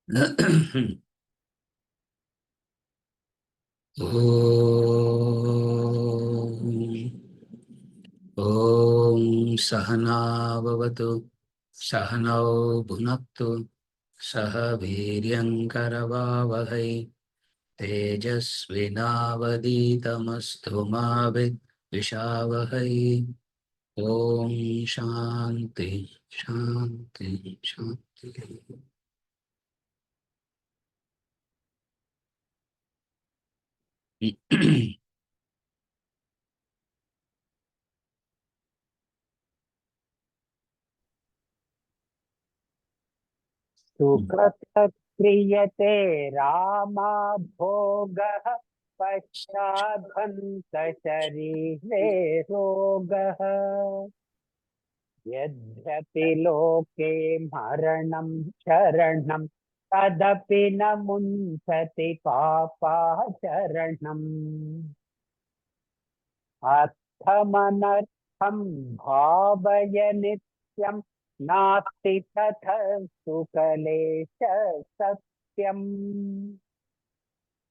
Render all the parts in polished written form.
ॐ सहना भवतु सहनौ भुनक्तु सह वीर्यङ्करवावहै तेजस्विनावदीतमस्तु मा विद्विषावहै। ॐ शान्ति शान्ति शान्ति। सुकृत क्रियते रामा भोगः पश्चाद्भन्त शरीरे रोगः यद्यपि लोके मरणं शरणं तदपि न मुञ्चति पापाचरणम् अर्थमनर्थं भावय नित्यं नास्ति तथा सुकलेश सत्यम्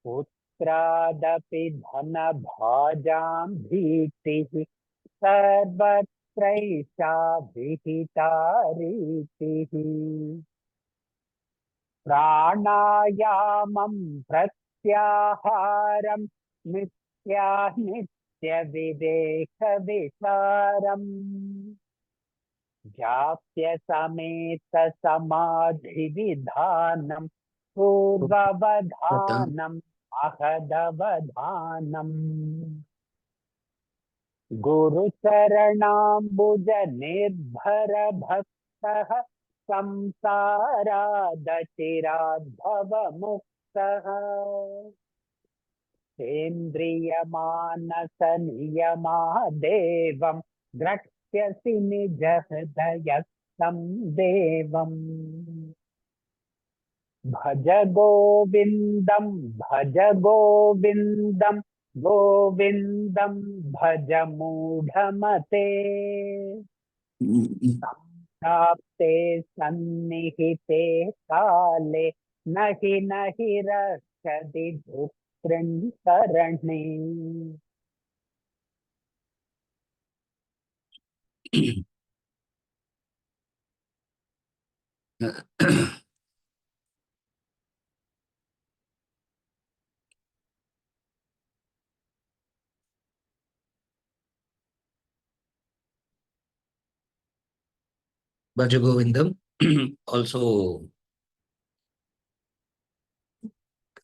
पुत्रादपि धनभाजां भीतिः सर्वत्रैषा विहिता रीतिः प्राणायामं प्रत्याहारं नित्यविवेकविचारम् जाप्य समेत समाधिविधानं पूर्ववधानम् अहदवधानम् गुरुचरणाम्बुज निर्भर भक्तः संसारादचिराद्भवमुक्तः सेन्द्रियमानसनियमादेवं द्रक्ष्यसि निजहृदयस्थं देवम् भज गोविन्दं गोविन्दं भज मूढमते प्राप्ते सन्निहिते काले नहि रक्षति धुक्तृङ्करणे। Bhaja Govindam, also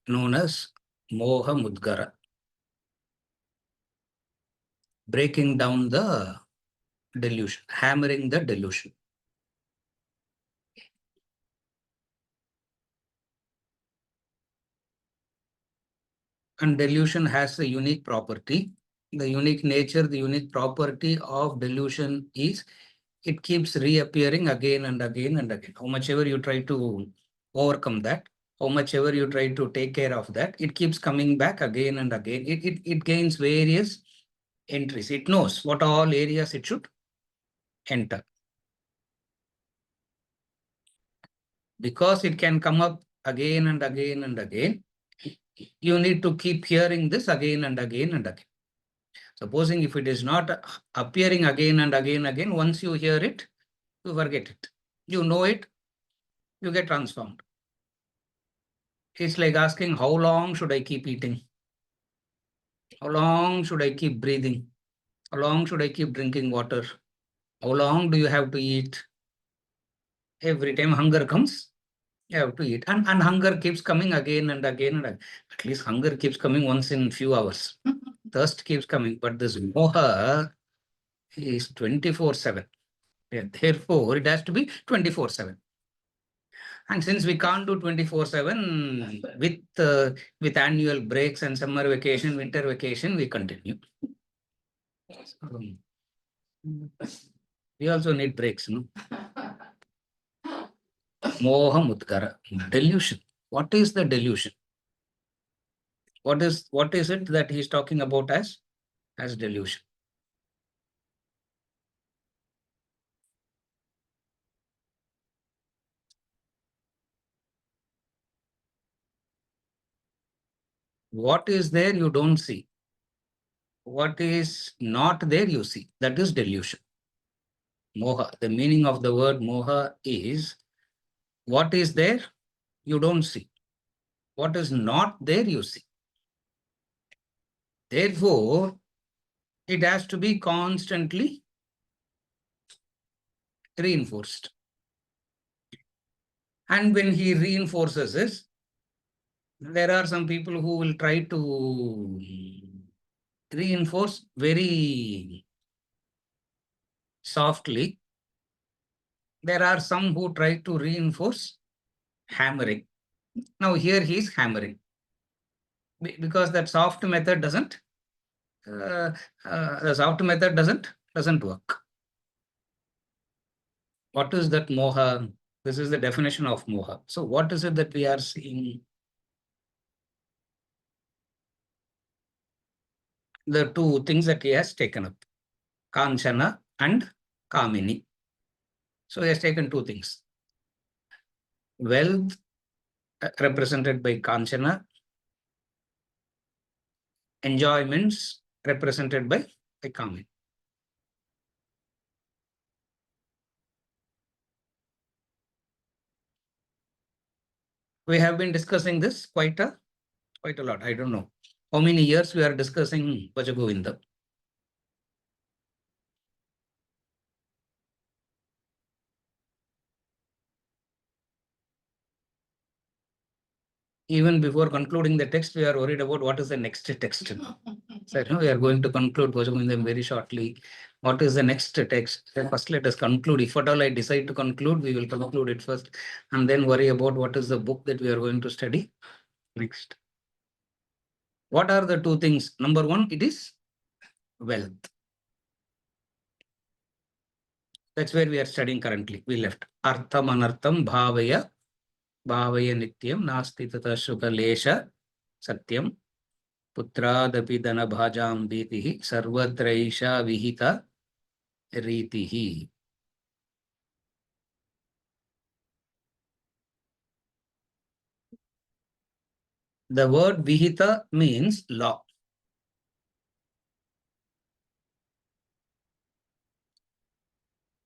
known as Moha Mudgara, breaking down the delusion, hammering the delusion. And delusion has a unique property. The unique nature, the unique property of delusion is it keeps reappearing again and again and again. How much ever you try to overcome that, how much ever you try to take care of that, it keeps coming back again and again. It gains various entries. It knows what all areas it should enter. Because it can come up again and again and again, you need to keep hearing this again and again and again. Supposing if it is not appearing again and again, once you hear it, you forget it. You know it, you get transformed. It's like asking, how long should I keep eating? How long should I keep breathing? How long should I keep drinking water? How long do you have to eat? Every time hunger comes, you have to eat. And hunger keeps coming again and again and again. At least hunger keeps coming once in few hours. Thirst keeps coming. But this moha is 24/7. Yeah, therefore, it has to be 24/7. And since we can't do 24/7 with annual breaks and summer vacation, winter vacation, we continue. So, we also need breaks, no? Moha Mutkara, delusion. What is the delusion? What is it that he's talking about as delusion? What is there, you don't see. What is not there, you see. That is delusion. Moha. The meaning of the word moha is what is there, you don't see. What is not there, you see. Therefore, it has to be constantly reinforced. And when he reinforces this, there are some people who will try to reinforce very softly. There are some who try to reinforce hammering. Now here he is hammering because that soft method doesn't. The soft method doesn't work. What is that moha? This is the definition of moha. So what is it that we are seeing? The two things that he has taken up, Kanchana and Kamini. So he has taken two things. Wealth represented by Kanchana, enjoyments represented by Kamini. We have been discussing this quite a lot. I don't know how many years we are discussing Bhaja Govindam. Even before concluding the text, we are worried about what is the next text. So we are going to conclude Bhaja Govindam very shortly. What is the next text? Then first let us conclude. If at all I decide to conclude, we will conclude it first and then worry about what is the book that we are going to study next. What are the two things? Number one, it is wealth. That's where we are studying currently. We left. Artham anartham bhavaya nityam nasti tata shukalesha satyam putradapi dana bhajam ditihi sarvatraisha vihita ritihi. The word vihita means law.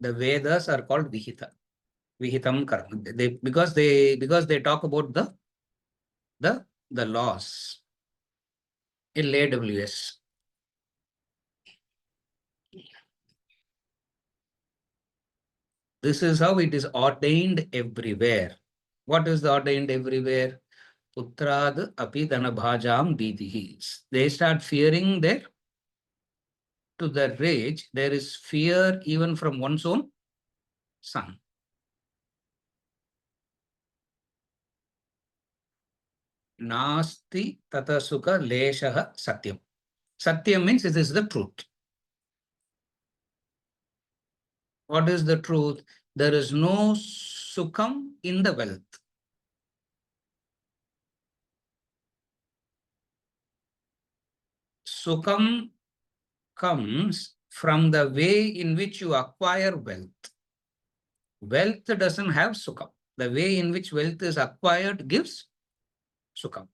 The Vedas are called vihita. Vihitam karma. Because they talk about the laws. LAWS. This is how it is ordained everywhere. What is the ordained everywhere? Putrad api dana bhajam ditihi. They start fearing their, to the rage, there is fear even from one's own son. Nasti tata sukha leshaha satyam. Satyam means it is the truth. What is the truth? There is no sukham in the wealth. Sukham comes from the way in which you acquire wealth. Wealth doesn't have sukham. The way in which wealth is acquired gives sukham.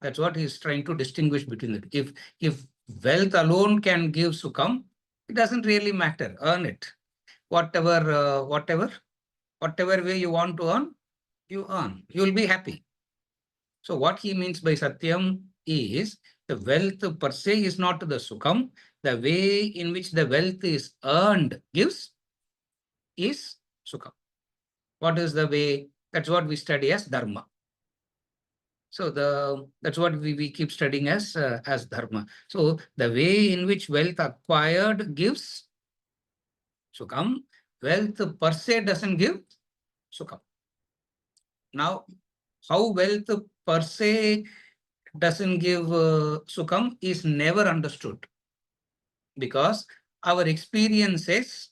That's what he's trying to distinguish between it. If wealth alone can give sukham, it doesn't really matter. Earn it. Whatever way you want to earn, you earn. You will be happy. So what he means by satyam is the wealth per se is not the sukham. The way in which the wealth is earned gives is sukham. What is the way? That's what we study as dharma. So that's what we keep studying as dharma. So the way in which wealth acquired gives sukham, wealth per se doesn't give sukham. Now, how wealth per se doesn't give sukham is never understood, because our experience says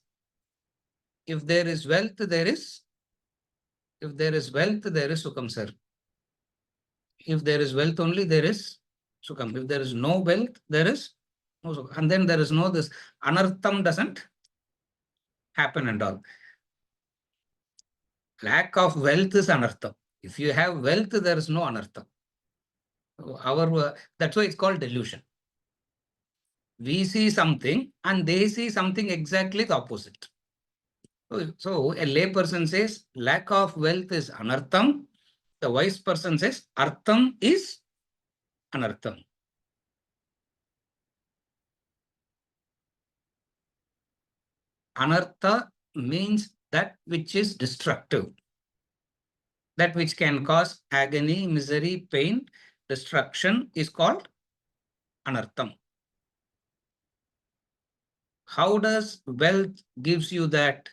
if there is wealth, there is sukham, sir. If there is wealth only, there is sukham. If there is no wealth, there is no sukham. And then there is no this anartham doesn't happen and all. Lack of wealth is anartham. If you have wealth, there is no anartham. That's why it's called delusion. We see something and they see something exactly the opposite. So a lay person says lack of wealth is anartham. The wise person says artham is anartham. Anartha means that which is destructive, that which can cause agony, misery, pain, destruction is called anartham. How does wealth gives you that?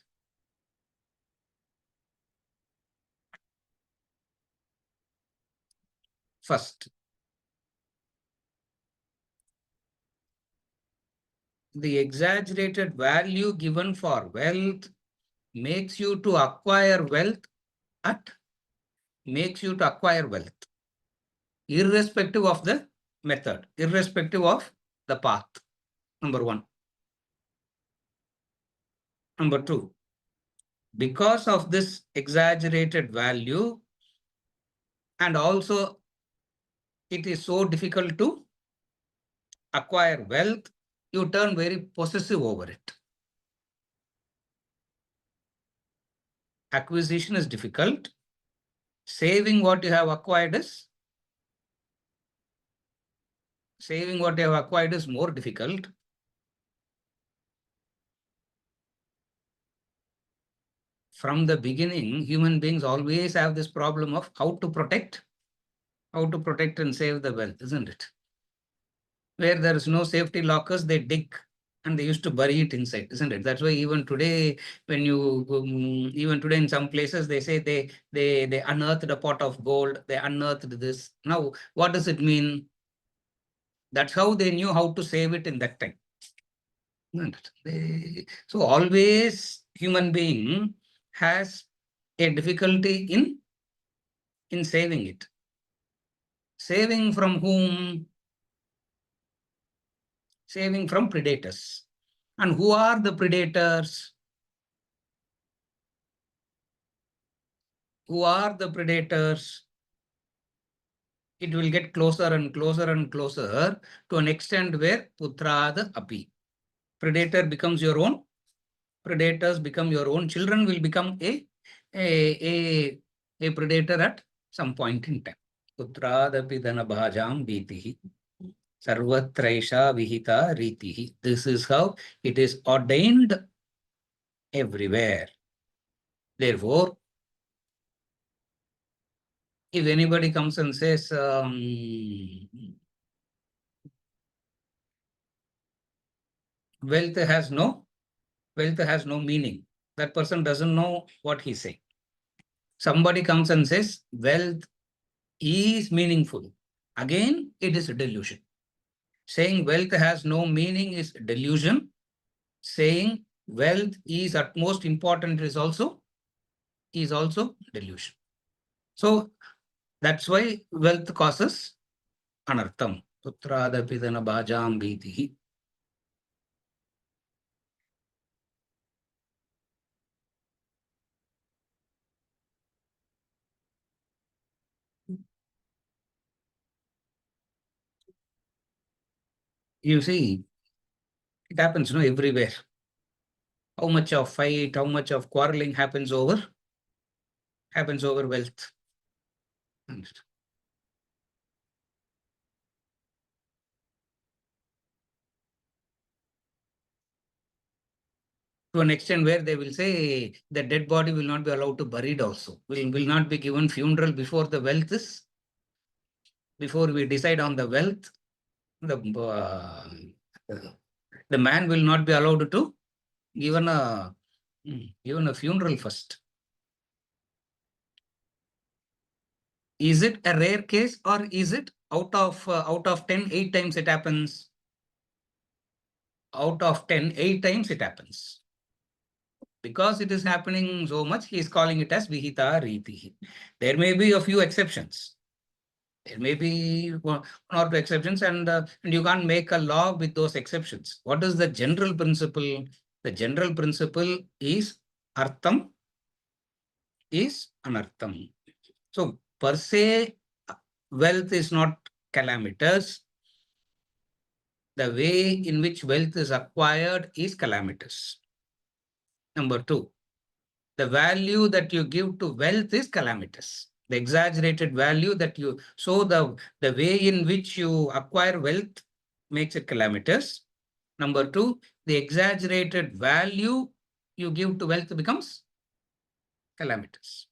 First, the exaggerated value given for wealth makes you to acquire wealth irrespective of the method, irrespective of the path. Number one. Number two, because of this exaggerated value, and also it is so difficult to acquire wealth, you turn very possessive over it. Acquisition is difficult. Saving what you have acquired is more difficult. From the beginning, human beings always have this problem of how to protect and save the wealth, isn't it? Where there is no safety lockers, they dig and they used to bury it inside, isn't it? That's why even today, even today in some places, they say they unearthed a pot of gold, they unearthed this. Now, what does it mean? That's how they knew how to save it in that time. So always human being has a difficulty in saving it. Saving from whom? Saving from predators. And who are the predators? Who are the predators? It will get closer and closer and closer to an extent where putrada api. Predator becomes your own. Predators become your own. Children will become a predator at some point in time. Putradapi dana bhajam bhitihi. Sarvatraisha vihita ritihi. This is how it is ordained everywhere. Therefore, if anybody comes and says, wealth has no meaning, that person doesn't know what he's saying. Somebody comes and says, wealth is meaningful. Again, it is a delusion. Saying wealth has no meaning is delusion. Saying wealth is at most important is also delusion. So that's why wealth causes anartham. Putrada bhajam bhitihi. You see, it happens everywhere. How much of fight, how much of quarreling happens over wealth. To an extent where they will say the dead body will not be allowed to buried also. Will not be given funeral before the wealth is, before we decide on the wealth, the man will not be allowed to given a funeral first. Is it a rare case or is it out of 10, 8 times it happens? Out of 10, 8 times it happens. Because it is happening so much, he is calling it as Vihita Ritihi. There may be a few exceptions. There may be one or two exceptions, and you can't make a law with those exceptions. What is the general principle? The general principle is Artham is Anartham. So, per se, wealth is not calamitous. The way in which wealth is acquired is calamitous. Number two, the value that you give to wealth is calamitous. The exaggerated value that you, so the way in which you acquire wealth makes it calamitous. Number two, the exaggerated value you give to wealth becomes calamitous.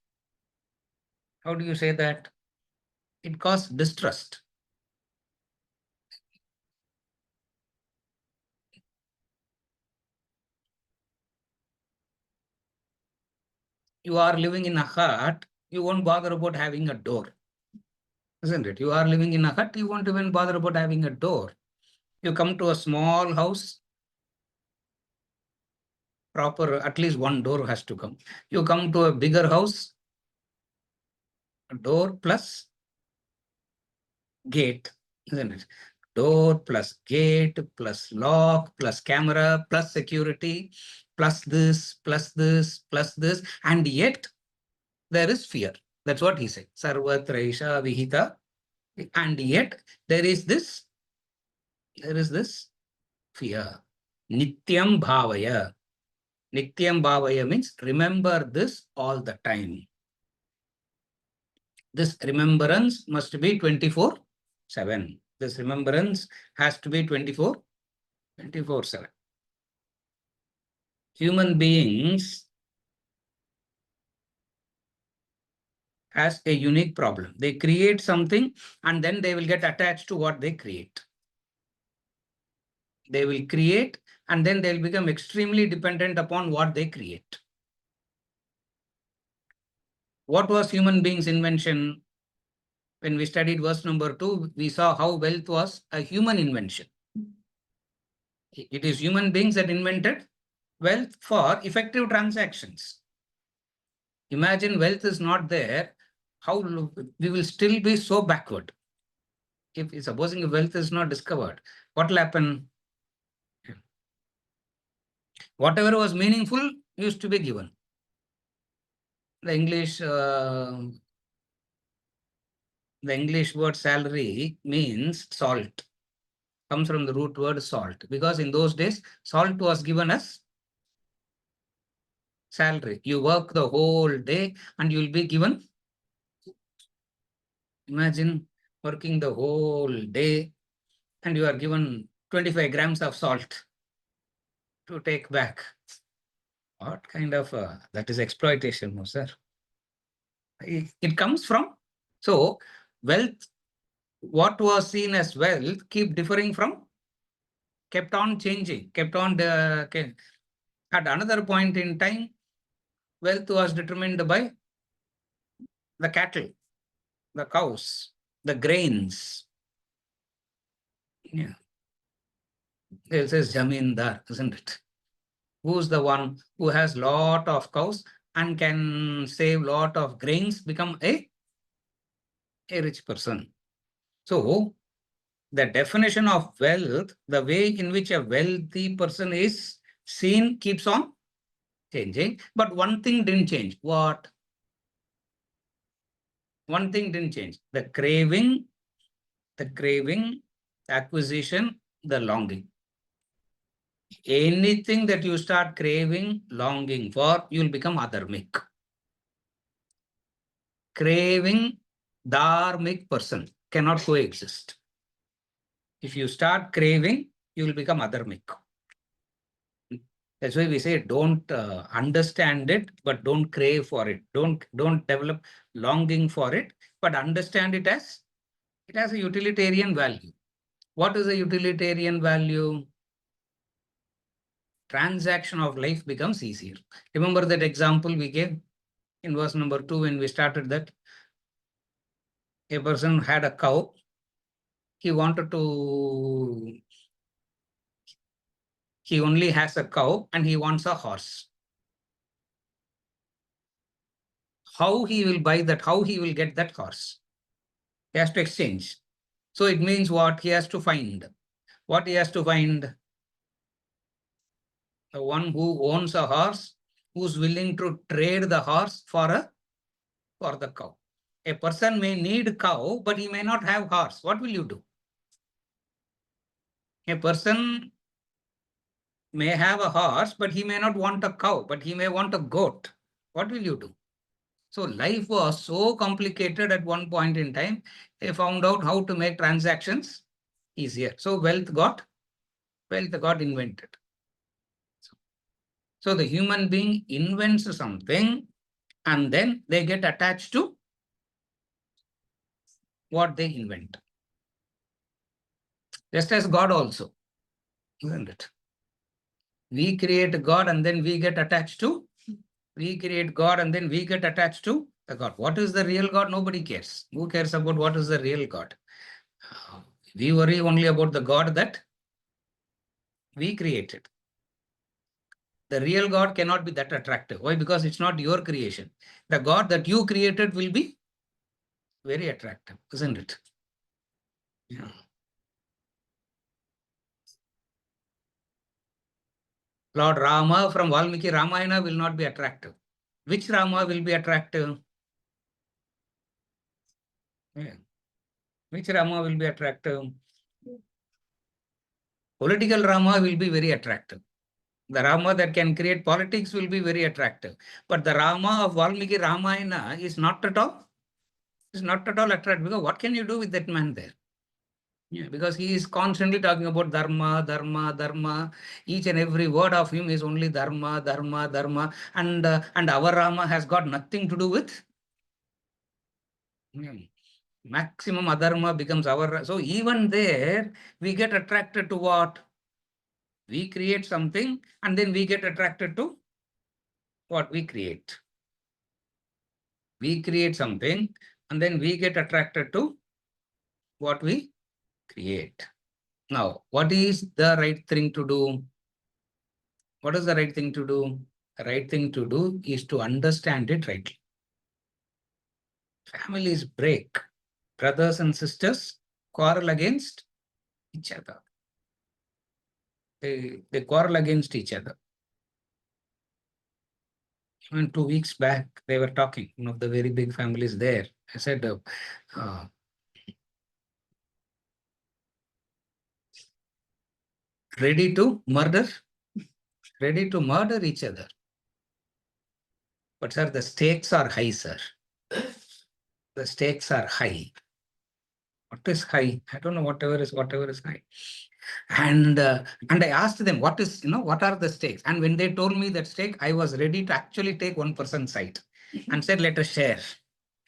How do you say that? It causes distrust. You are living in a hut, you won't bother about having a door. Isn't it? You are living in a hut, you won't even bother about having a door. You come to a small house, proper, at least one door has to come. You come to a bigger house, a door plus gate, isn't it? Door plus gate plus lock plus camera plus security plus this plus this plus this, and yet there is fear. That's what he said. Sarvatra isha vihita. And yet there is this fear. Nityam bhavaya. Nityam bhavaya means remember this all the time. This remembrance must be 24/7. This remembrance has to be 24/7. Human beings has a unique problem. They create something and then they will get attached to what they create. They will create and then they'll become extremely dependent upon what they create. What was human beings' invention? When we studied verse number 2, we saw how wealth was a human invention. It is human beings that invented wealth for effective transactions. Imagine wealth is not there, how we will still be so backward. If supposing wealth is not discovered, what will happen? Whatever was meaningful used to be given. The English word salary means salt, comes from the root word salt, because in those days salt was given as salary. You work the whole day and you will be given. Imagine working the whole day and you are given 25 grams of salt to take back. What kind of that is exploitation, no, sir? It comes from, so wealth, what was seen as wealth keep differing from, kept on changing, kept on at another point in time, wealth was determined by the cattle, the cows, the grains. Yeah. It says Jamindar, isn't it? Who's the one who has lot of cows and can save lot of grains, become a rich person. So the definition of wealth, the way in which a wealthy person is seen keeps on changing. But one thing didn't change. What? One thing didn't change. The craving, the acquisition, the longing. Anything that you start craving, longing for, you'll become adharmic. Craving, dharmic person cannot coexist. If you start craving, you will become adharmic. That's why we say don't understand it, but don't crave for it. Don't develop longing for it, but understand it as it has a utilitarian value. What is a utilitarian value? Transaction of life becomes easier. Remember that example we gave in verse number 2 when we started that a person had a cow. He wanted to, he only has a cow and he wants a horse. How he will buy that? How he will get that horse? He has to exchange. So it means what? He has to find. What he has to find? The one who owns a horse, who's willing to trade the horse for the cow. A person may need cow, but he may not have horse. What will you do? A person may have a horse, but he may not want a cow, but he may want a goat. What will you do? So life was so complicated at one point in time, they found out how to make transactions easier. So wealth got invented. So the human being invents something and then they get attached to what they invent. Just as God also, isn't it? We create God and then we get attached to, we create God and then we get attached to the God. What is the real God? Nobody cares. Who cares about what is the real God? We worry only about the God that we created. The real God cannot be that attractive. Why? Because it's not your creation. The God that you created will be very attractive, isn't it? Yeah. Lord Rama from Valmiki Ramayana will not be attractive. Which Rama will be attractive? Yeah. Which Rama will be attractive? Political Rama will be very attractive. The Rama that can create politics will be very attractive. But the Rama of Valmiki Ramayana is not at all attractive. Because what can you do with that man there? Yeah, because he is constantly talking about dharma, dharma, dharma. Each and every word of him is only dharma, dharma, dharma. And our Rama has got nothing to do with. Yeah. Maximum adharma becomes our. So even there, we get attracted to what? We create something and then we get attracted to what we create. We create something and then we get attracted to what we create. Now, what is the right thing to do? What is the right thing to do? The right thing to do is to understand it rightly. Families break. Brothers and sisters quarrel against each other. They quarrel against each other. Even 2 weeks back, they were talking, one of the very big families there. I said, ready to murder? Ready to murder each other. But sir, the stakes are high, sir. The stakes are high. What is high? I don't know, whatever is high. And I asked them, what are the stakes? And when they told me that stake, I was ready to actually take one person's side and said, let us share.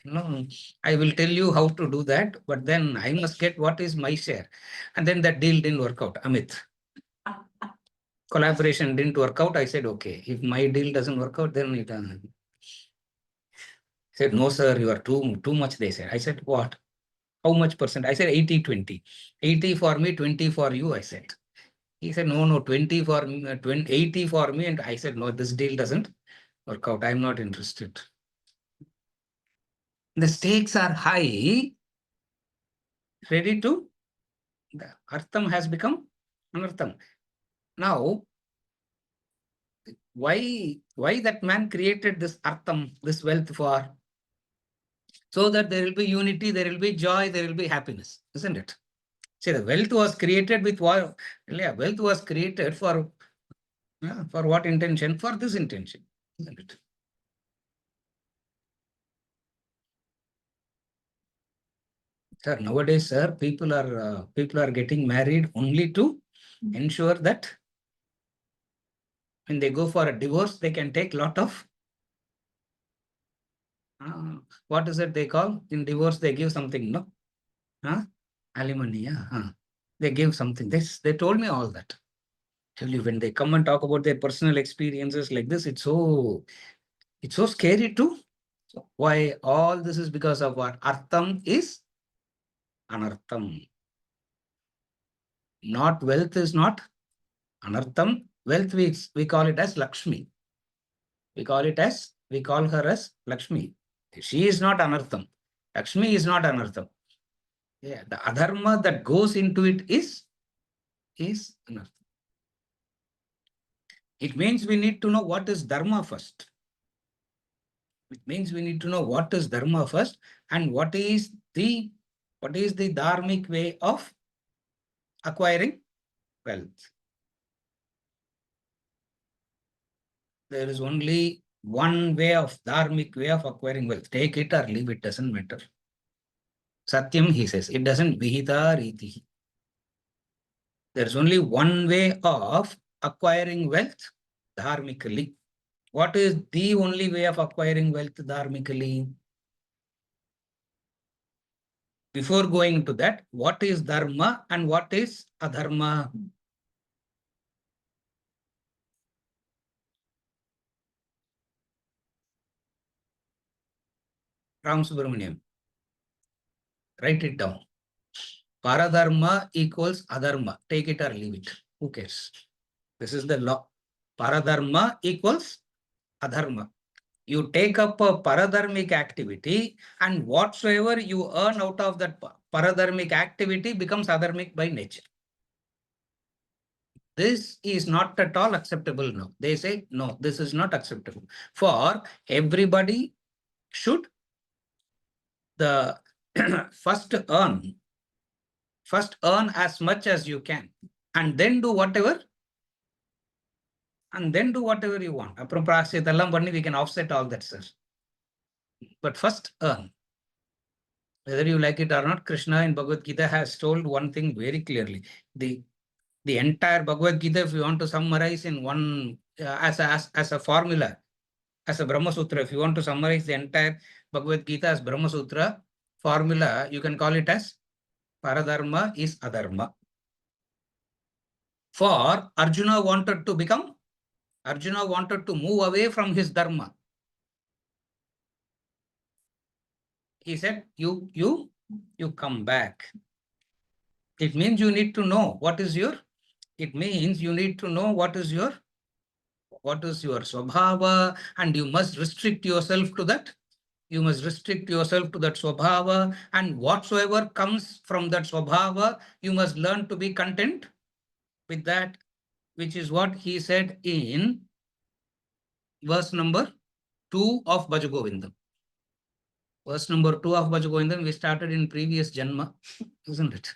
I will tell you how to do that, but then I must get what is my share. And then that deal didn't work out. Amit, collaboration didn't work out. I said, okay, if my deal doesn't work out, then it said, no, sir, you are too much, they said. I said, what? How much percent? I said 80-20. 80 for me, 20 for you, I said. He said, no, 20 for me, 80 for me. And I said, no, this deal doesn't work out. I'm not interested. The stakes are high, ready to, the artham has become anartham. Now, why that man created this artham, this wealth for? So that there will be unity, there will be joy, there will be happiness, isn't it? See, the wealth was created with what? Yeah, wealth was created for what intention? For this intention, isn't it? Sir, nowadays, sir, people are getting married only to ensure that when they go for a divorce, they can take lot of what is it they call? In divorce, they give something, no? Alimony, yeah. They give something. They told me all that. Tell you, when they come and talk about their personal experiences like this, it's so scary too. So why all this is because of what? Artham is anartham. Not wealth is not anartham. Wealth we call it as Lakshmi. We call her as Lakshmi. She is not anartham. Lakshmi is not anartham. Yeah, the adharma that goes into it is anartham. It means we need to know what is dharma first. It means we need to know what is dharma first. And what is the dharmic way of acquiring wealth? There is only one way of dharmic way of acquiring wealth. Take it or leave it, doesn't matter. Satyam, he says, it doesn't vihita riti. There's only one way of acquiring wealth dharmically. What is the only way of acquiring wealth dharmically? Before going to that, what is dharma and what is adharma? Ram Subramaniam, write it down. Paradharma equals adharma. Take it or leave it. Who cares? This is the law. Paradharma equals adharma. You take up a paradharmic activity, and whatsoever you earn out of that paradharmic activity becomes adharmic by nature. This is not at all acceptable now. They say, no, this is not acceptable. For everybody should the first earn as much as you can, and then do whatever you want. Appuram prashithallam panni we can offset all that, sir. But first earn. Whether you like it or not, Krishna in Bhagavad Gita has told one thing very clearly. The entire Bhagavad Gita, if you want to summarize in one as a formula, as a Brahma Sutra, if you want to summarize the entire Bhagavad Gita as Brahma Sutra formula, you can call it as Paradharma is Adharma. For Arjuna wanted to move away from his Dharma. He said, you come back. It means you need to know what is your swabhava, and you must restrict yourself to that. You must restrict yourself to that swabhava, and whatsoever comes from that swabhava, you must learn to be content with that, which is what he said in verse number 2 of Bhaja Govindam. Verse number 2 of Bhaja Govindam, we started in previous Janma, isn't it?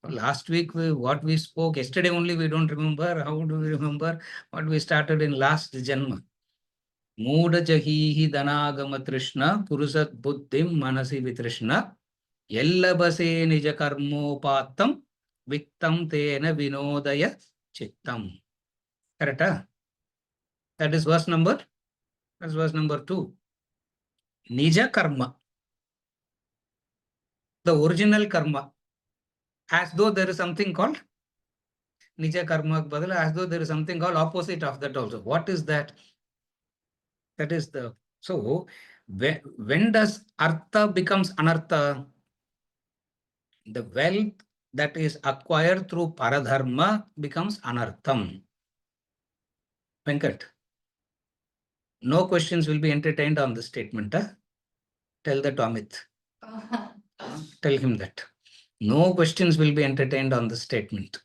Last week, what we spoke, yesterday only we don't remember. How do we remember what we started in last Janma? Mooda jahihi dhanagama trishna, purusat buddhim manasi vitrishna, yellabase nija karmopatam, vittam tena vinodaya chittam. Correct? That is verse number 2. Nija karma. The original karma. As though there is something called Nija karma badala, as though there is something called opposite of that also. What is that? That is the, so when does artha becomes anartha? The wealth that is acquired through paradharma becomes anartham. Venkat, no questions will be entertained on this statement. Huh? Tell that to Amit. Tell him that. No questions will be entertained on this statement.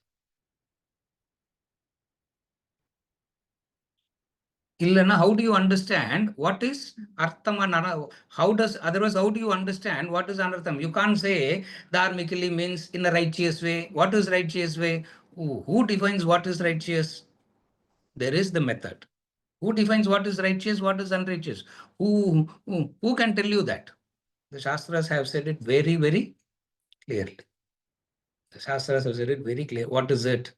Illana, how do you understand what is artham and anartham? Otherwise, how do you understand what is anartham? You can't say dharmically means in a righteous way. What is righteous way? Who defines what is righteous? There is the method. Who defines what is righteous, what is unrighteous? Who can tell you that? The Shastras have said it very, very clearly. The Shastras have said it very clear. What is it?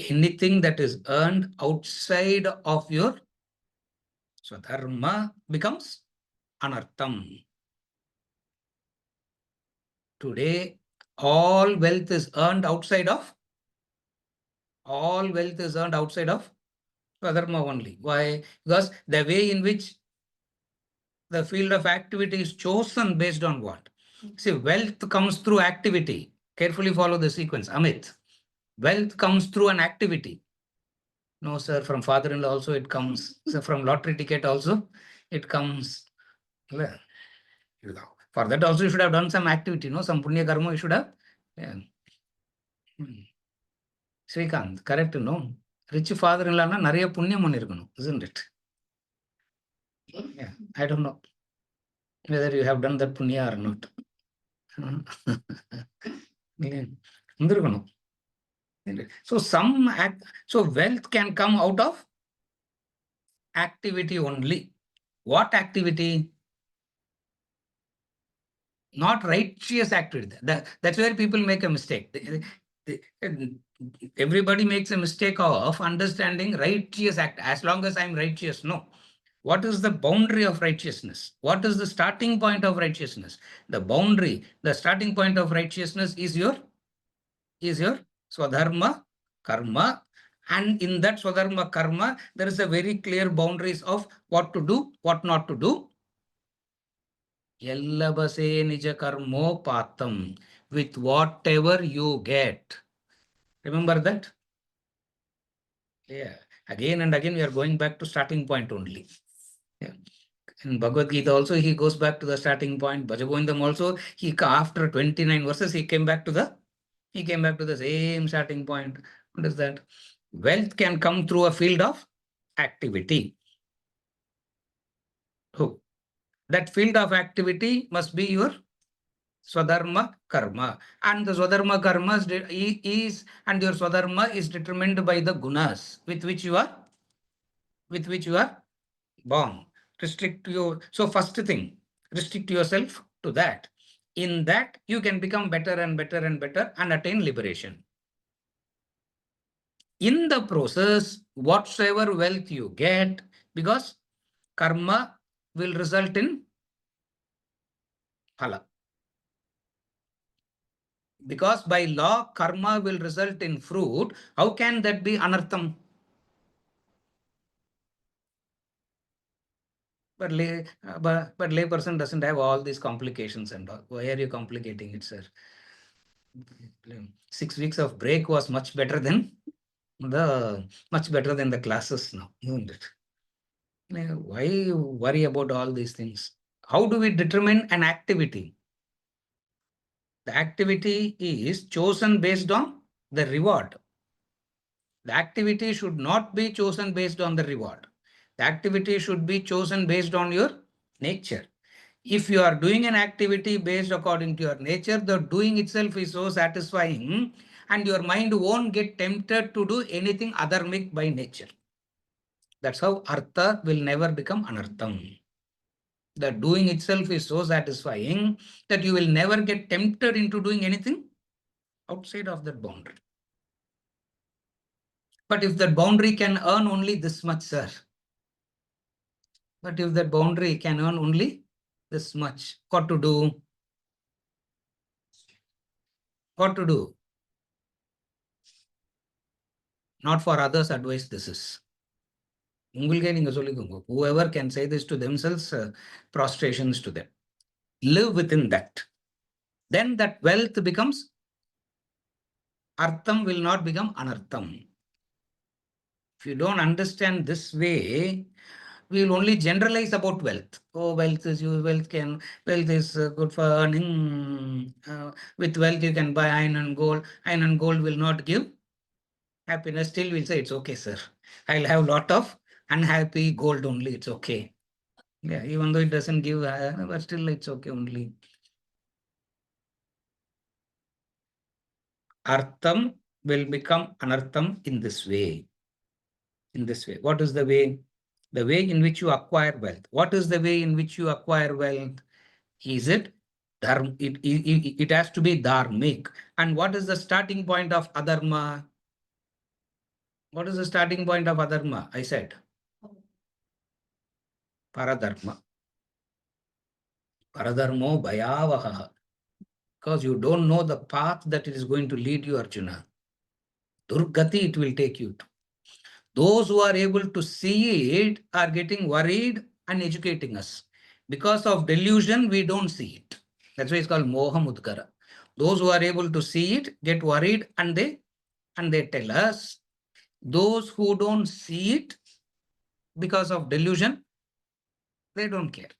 Anything that is earned outside of your Swadharma becomes anartham. Today, all wealth is earned outside of Swadharma only. Why? Because the way in which the field of activity is chosen based on what? See, wealth comes through activity. Carefully follow the sequence. Amit, wealth comes through an activity. No, sir, from father-in-law also it comes. So from lottery ticket also it comes. Well, for that also you should have done some activity, no? Some punya karma you should have. Yeah. Srikant, correct, no? Rich father-in-law na nariya punyam pannirukanu, isn't it? Yeah, I don't know. whether you have done that punya or not. So so wealth can come out of activity only. What activity? Not righteous activity. That's where people make a mistake. Everybody makes a mistake of understanding righteous act. As long as I'm righteous, no. What is the boundary of righteousness? What is the starting point of righteousness? The boundary, the starting point of righteousness is your swadharma karma. And in that swadharma karma, there is a very clear boundaries of what to do, what not to do. Yellabase nija karmo patam, with whatever you get. Remember that? Yeah. Again and again, we are going back to starting point only. Yeah. In Bhagavad Gita also, he goes back to the starting point. Bhaja Govindam also, after 29 verses, he came back to the same starting point. What is that? Wealth can come through a field of activity. Oh, that field of activity must be your Swadharma karma. And the Swadharma karma is, and your Swadharma is determined by the gunas with which you are born. Restrict your, so first thing, restrict yourself to that. In that, you can become better and better and better and attain liberation. In the process, whatsoever wealth you get, because karma will result in phala. Because by law, karma will result in fruit, how can that be anartham? But lay person doesn't have all these complications and all. Why are you complicating it, sir? 6 weeks of break was much better than the classes now, isn't it? Why worry about all these things? How do we determine an activity? The activity is chosen based on the reward. The activity should not be chosen based on the reward. The activity should be chosen based on your nature. If you are doing an activity based according to your nature, the doing itself is so satisfying and your mind won't get tempted to do anything other by nature. That's how artha will never become anartham. The doing itself is so satisfying that you will never get tempted into doing anything outside of that boundary. But if that boundary can earn only this much, sir. But if that boundary can earn only this much, what to do? What to do? Not for others' advice, this is. Whoever can say this to themselves, prostrations to them. Live within that. Then that wealth becomes artham, will not become anartham. If you don't understand this way, we will only generalize about wealth. Oh, wealth is good for earning. With wealth, you can buy iron and gold. Iron and gold will not give happiness. Still, we'll say it's okay, sir. I'll have a lot of unhappy gold only. It's okay. Yeah, even though it doesn't give, but still it's okay only. Artham will become anartham in this way. In this way. What is the way? The way in which you acquire wealth. What is the way in which you acquire wealth? Is it dharma? It has to be dharmic. And what is the starting point of adharma? What is the starting point of adharma? I said paradharma. Paradharmo bhayavaha. Because you don't know the path that it is going to lead you, Arjuna. Durgati it will take you to. Those who are able to see it are getting worried and educating us. Because of delusion, we don't see it. That's why it's called moha mudgara. Those who are able to see it get worried and they tell us. Those who don't see it because of delusion, they don't care.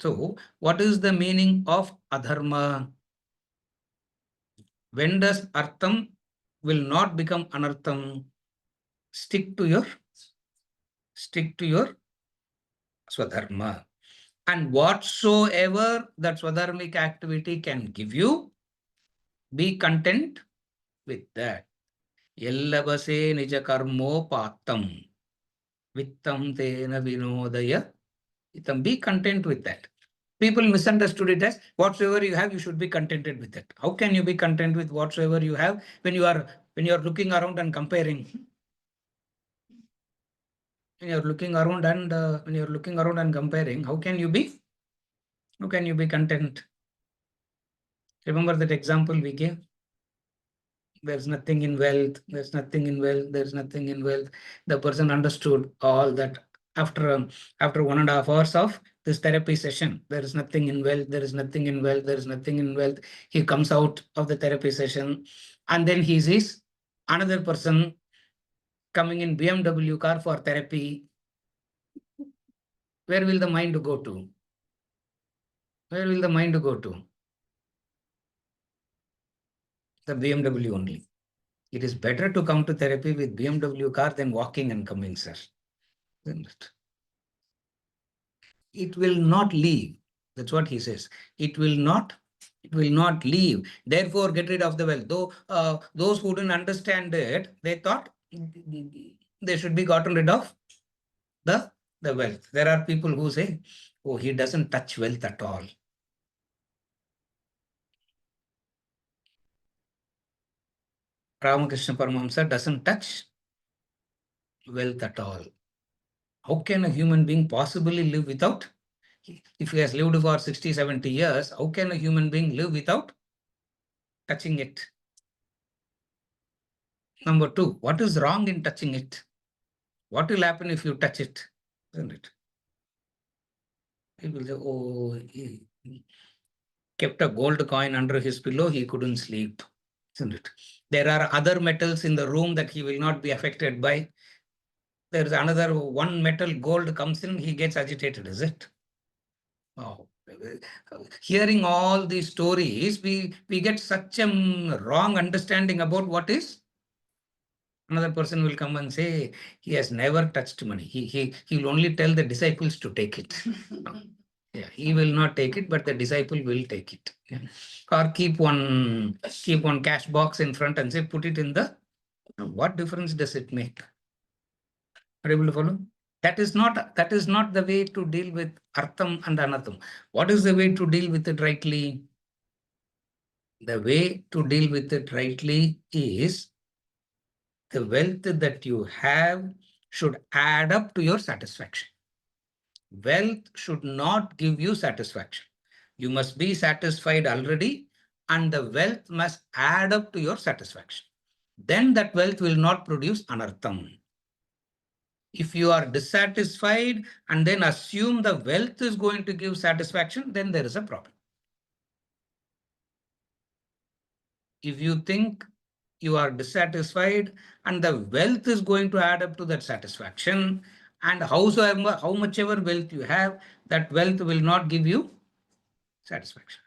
So, what is the meaning of adharma? When does artham will not become anartham? Stick to your swadharma. And whatsoever that Swadharmic activity can give you, be content with that. Yellabase nija karmo patam. Vittam tena vinodaya. Be content with that. People misunderstood it as whatsoever you have, you should be contented with it. How can you be content with whatsoever you have when you are looking around and comparing? When you're looking around and comparing, how can you be content? Remember that example we gave? There's nothing in wealth, there's nothing in wealth, there's nothing in wealth. The person understood all that after 1.5 hours of this therapy session. There is nothing in wealth, there is nothing in wealth, there is nothing in wealth. He comes out of the therapy session and then he sees another person coming in BMW car for therapy. Where will the mind go to? Where will the mind go to? The BMW only. It is better to come to therapy with BMW car than walking and coming, sir. Isn't it? It will not leave. That's what he says. It will not leave. Therefore, get rid of the wealth. Though those who didn't understand it, they thought they should be gotten rid of the wealth. There are people who say, oh, he doesn't touch wealth at all. Ramakrishna Paramahamsa doesn't touch wealth at all. How can a human being possibly live without? If he has lived for 60, 70 years, how can a human being live without touching it? Number two, what is wrong in touching it? What will happen if you touch it? Isn't it? People say, oh, he kept a gold coin under his pillow, he couldn't sleep. Isn't it? There are other metals in the room that he will not be affected by. There's another one metal, gold comes in, he gets agitated, is it? Oh, hearing all these stories, we get such a wrong understanding about what is. Another person will come and say, he has never touched money. He will only tell the disciples to take it. Yeah, he will not take it, but the disciple will take it. Yeah. Or keep one cash box in front and say, put it in the. What difference does it make? Are you able to follow? That is not the way to deal with artham and anatham. What is the way to deal with it rightly? The way to deal with it rightly is the wealth that you have should add up to your satisfaction. Wealth should not give you satisfaction. You must be satisfied already, and the wealth must add up to your satisfaction. Then that wealth will not produce anartham. If you are dissatisfied and then assume the wealth is going to give satisfaction, then there is a problem. If you think you are dissatisfied and the wealth is going to add up to that satisfaction, and how much ever wealth you have, that wealth will not give you satisfaction.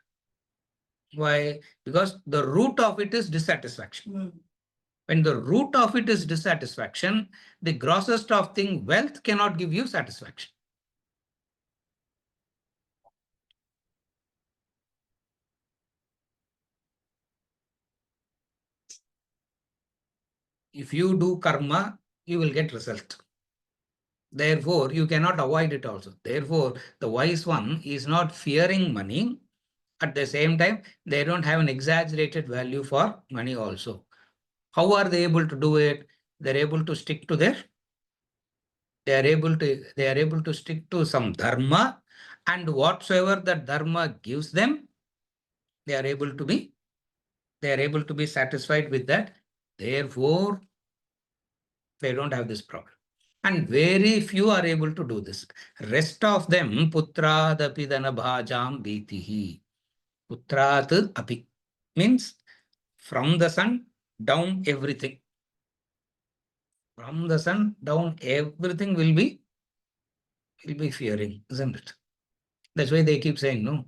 Why? Because the root of it is dissatisfaction. When the root of it is dissatisfaction, the grossest of thing, wealth, cannot give you satisfaction. If you do karma, you will get result. Therefore, you cannot avoid it also. Therefore, the wise one is not fearing money. At the same time, they don't have an exaggerated value for money also. How are they able to do it? They're able to stick to they are able to stick to some dharma, and whatsoever that dharma gives them, they are able to be satisfied with that. Therefore, they don't have this problem. And very few are able to do this. Rest of them, putrat api dana bhajam bhitihi. Putrat api means from the sun down everything. From the sun down everything will be fearing, isn't it? That's why they keep saying, no.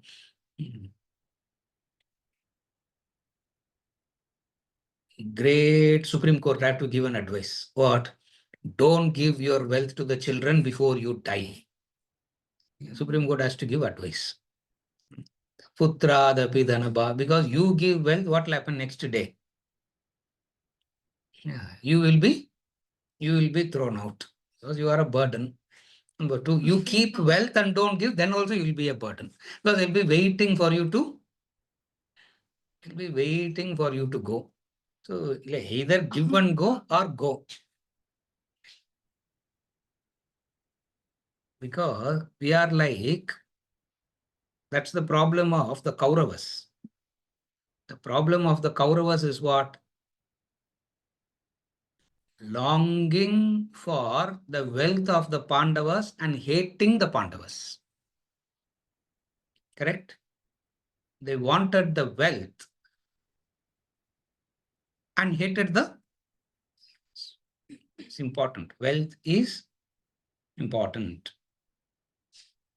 Great Supreme Court have to give an advice. What? Don't give your wealth to the children before you die. Supreme Court has to give advice. Putra dapi dhanaba, because you give wealth, what will happen next day? Yeah, you will be thrown out because you are a burden. Number two, you keep wealth and don't give, then also you will be a burden because they'll be waiting for you to go. So either give and go or go. Because we are like, that's the problem of the Kauravas. The problem of the Kauravas is what? Longing for the wealth of the Pandavas and hating the Pandavas. Correct? They wanted the wealth and hated the. It's important. Wealth is important.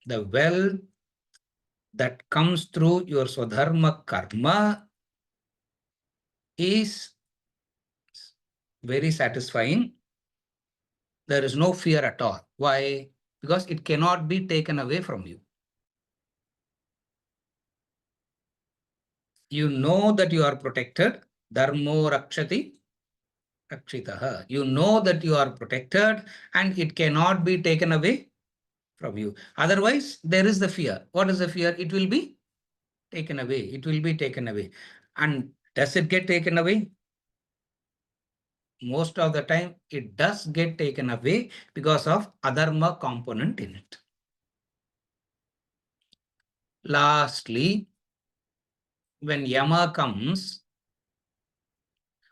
The wealth that comes through your Swadharma karma is very satisfying. There is no fear at all. Why? Because it cannot be taken away from you. You know that you are protected. Dharmo rakshati rakshitaha. You know that you are protected and it cannot be taken away from you. Otherwise, there is the fear. What is the fear? It will be taken away. It will be taken away. And does it get taken away? Most of the time, it does get taken away because of adharma component in it. Lastly, when Yama comes,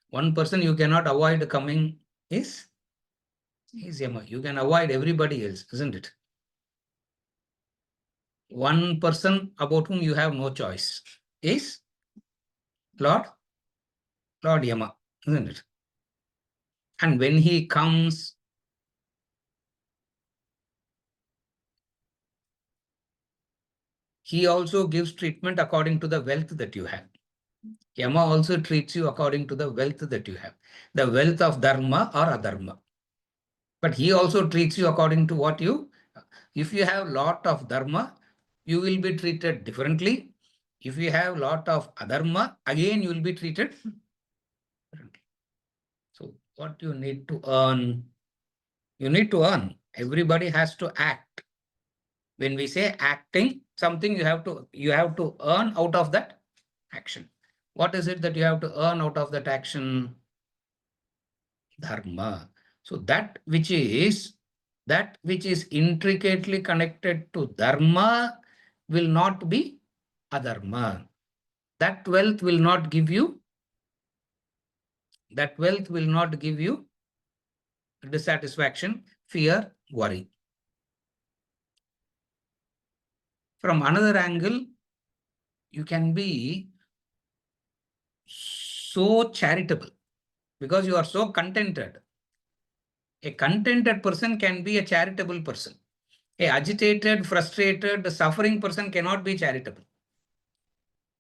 one person you cannot avoid coming is Yama. You can avoid everybody else, isn't it? One person about whom you have no choice is Lord Yama, isn't it? And when he comes, he also gives treatment according to the wealth that you have. Yama also treats you according to the wealth that you have, the wealth of dharma or adharma. But he also treats you according to what you, if you have lot of dharma, you will be treated differently. If you have lot of adharma, again you will be treated differently. So what you need to earn, you need to earn. Everybody has to act. When we say acting, something you have to earn out of that action. What is it that you have to earn out of that action? Dharma. So that which is intricately connected to dharma will not be adharma. That wealth will not give you dissatisfaction, fear, worry. From another angle, you can be so charitable because you are so contented. A contented person can be a charitable person. A agitated, frustrated, suffering person cannot be charitable.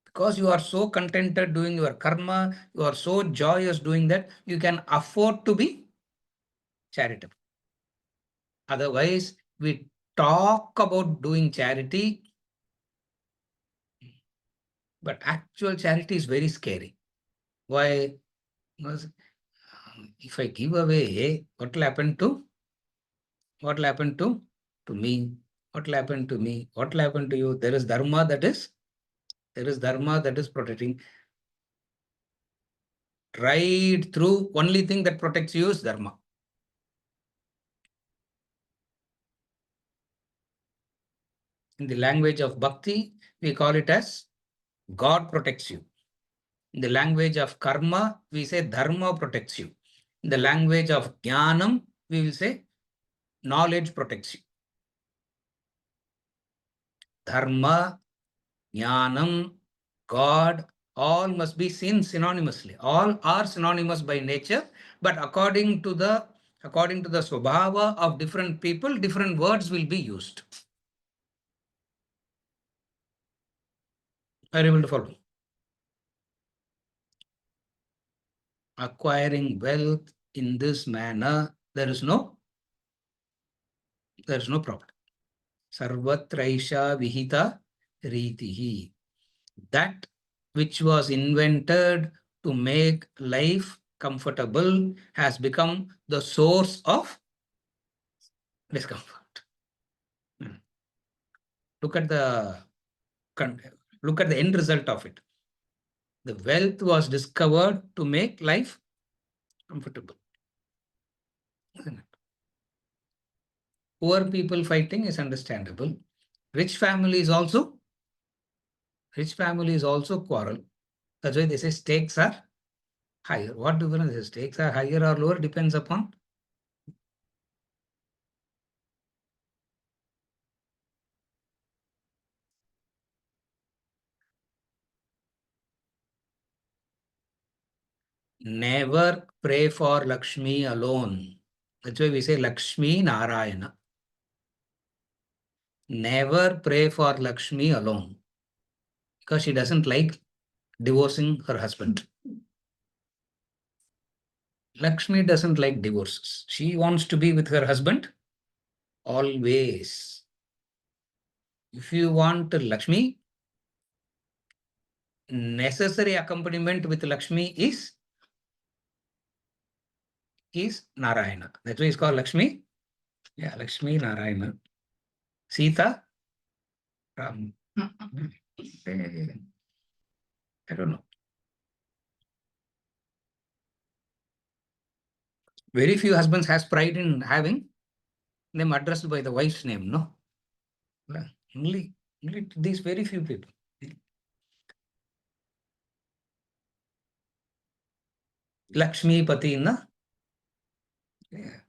Because you are so contented doing your karma, you are so joyous doing that, you can afford to be charitable. Otherwise, we talk about doing charity, but actual charity is very scary. Why? Because if I give away, what will happen to me? What will happen to me? What will happen to you? There is dharma that is protecting. Right through, only thing that protects you is dharma. In the language of bhakti, we call it as God protects you. In the language of karma, we say dharma protects you. In the language of jnanam, we will say knowledge protects you. Dharma, jnanam, God, all must be seen synonymously. All are synonymous by nature, but according to the swabhava of different people, different words will be used. Are you able to follow? Acquiring wealth in this manner, there is no problem. Sarvatraisha Vihita Ritihi. That which was invented to make life comfortable has become the source of discomfort. Look at the end result of it. The wealth was discovered to make life comfortable. Isn't it? Poor people fighting is understandable. Rich families also quarrel. That's why they say stakes are higher. What difference is stakes are higher or lower depends upon never pray for Lakshmi alone. That's why we say Lakshmi Narayana. Never pray for Lakshmi alone because she doesn't like divorcing her husband. Lakshmi doesn't like divorces. She wants to be with her husband always. If you want Lakshmi, necessary accompaniment with Lakshmi is Narayana. That's why it's called Lakshmi. Yeah, Lakshmi Narayana. Sita, Ram. I don't know. Very few husbands has pride in having them addressed by the wife's name, no? Only these very few people. Lakshmi Pati, na? Yeah.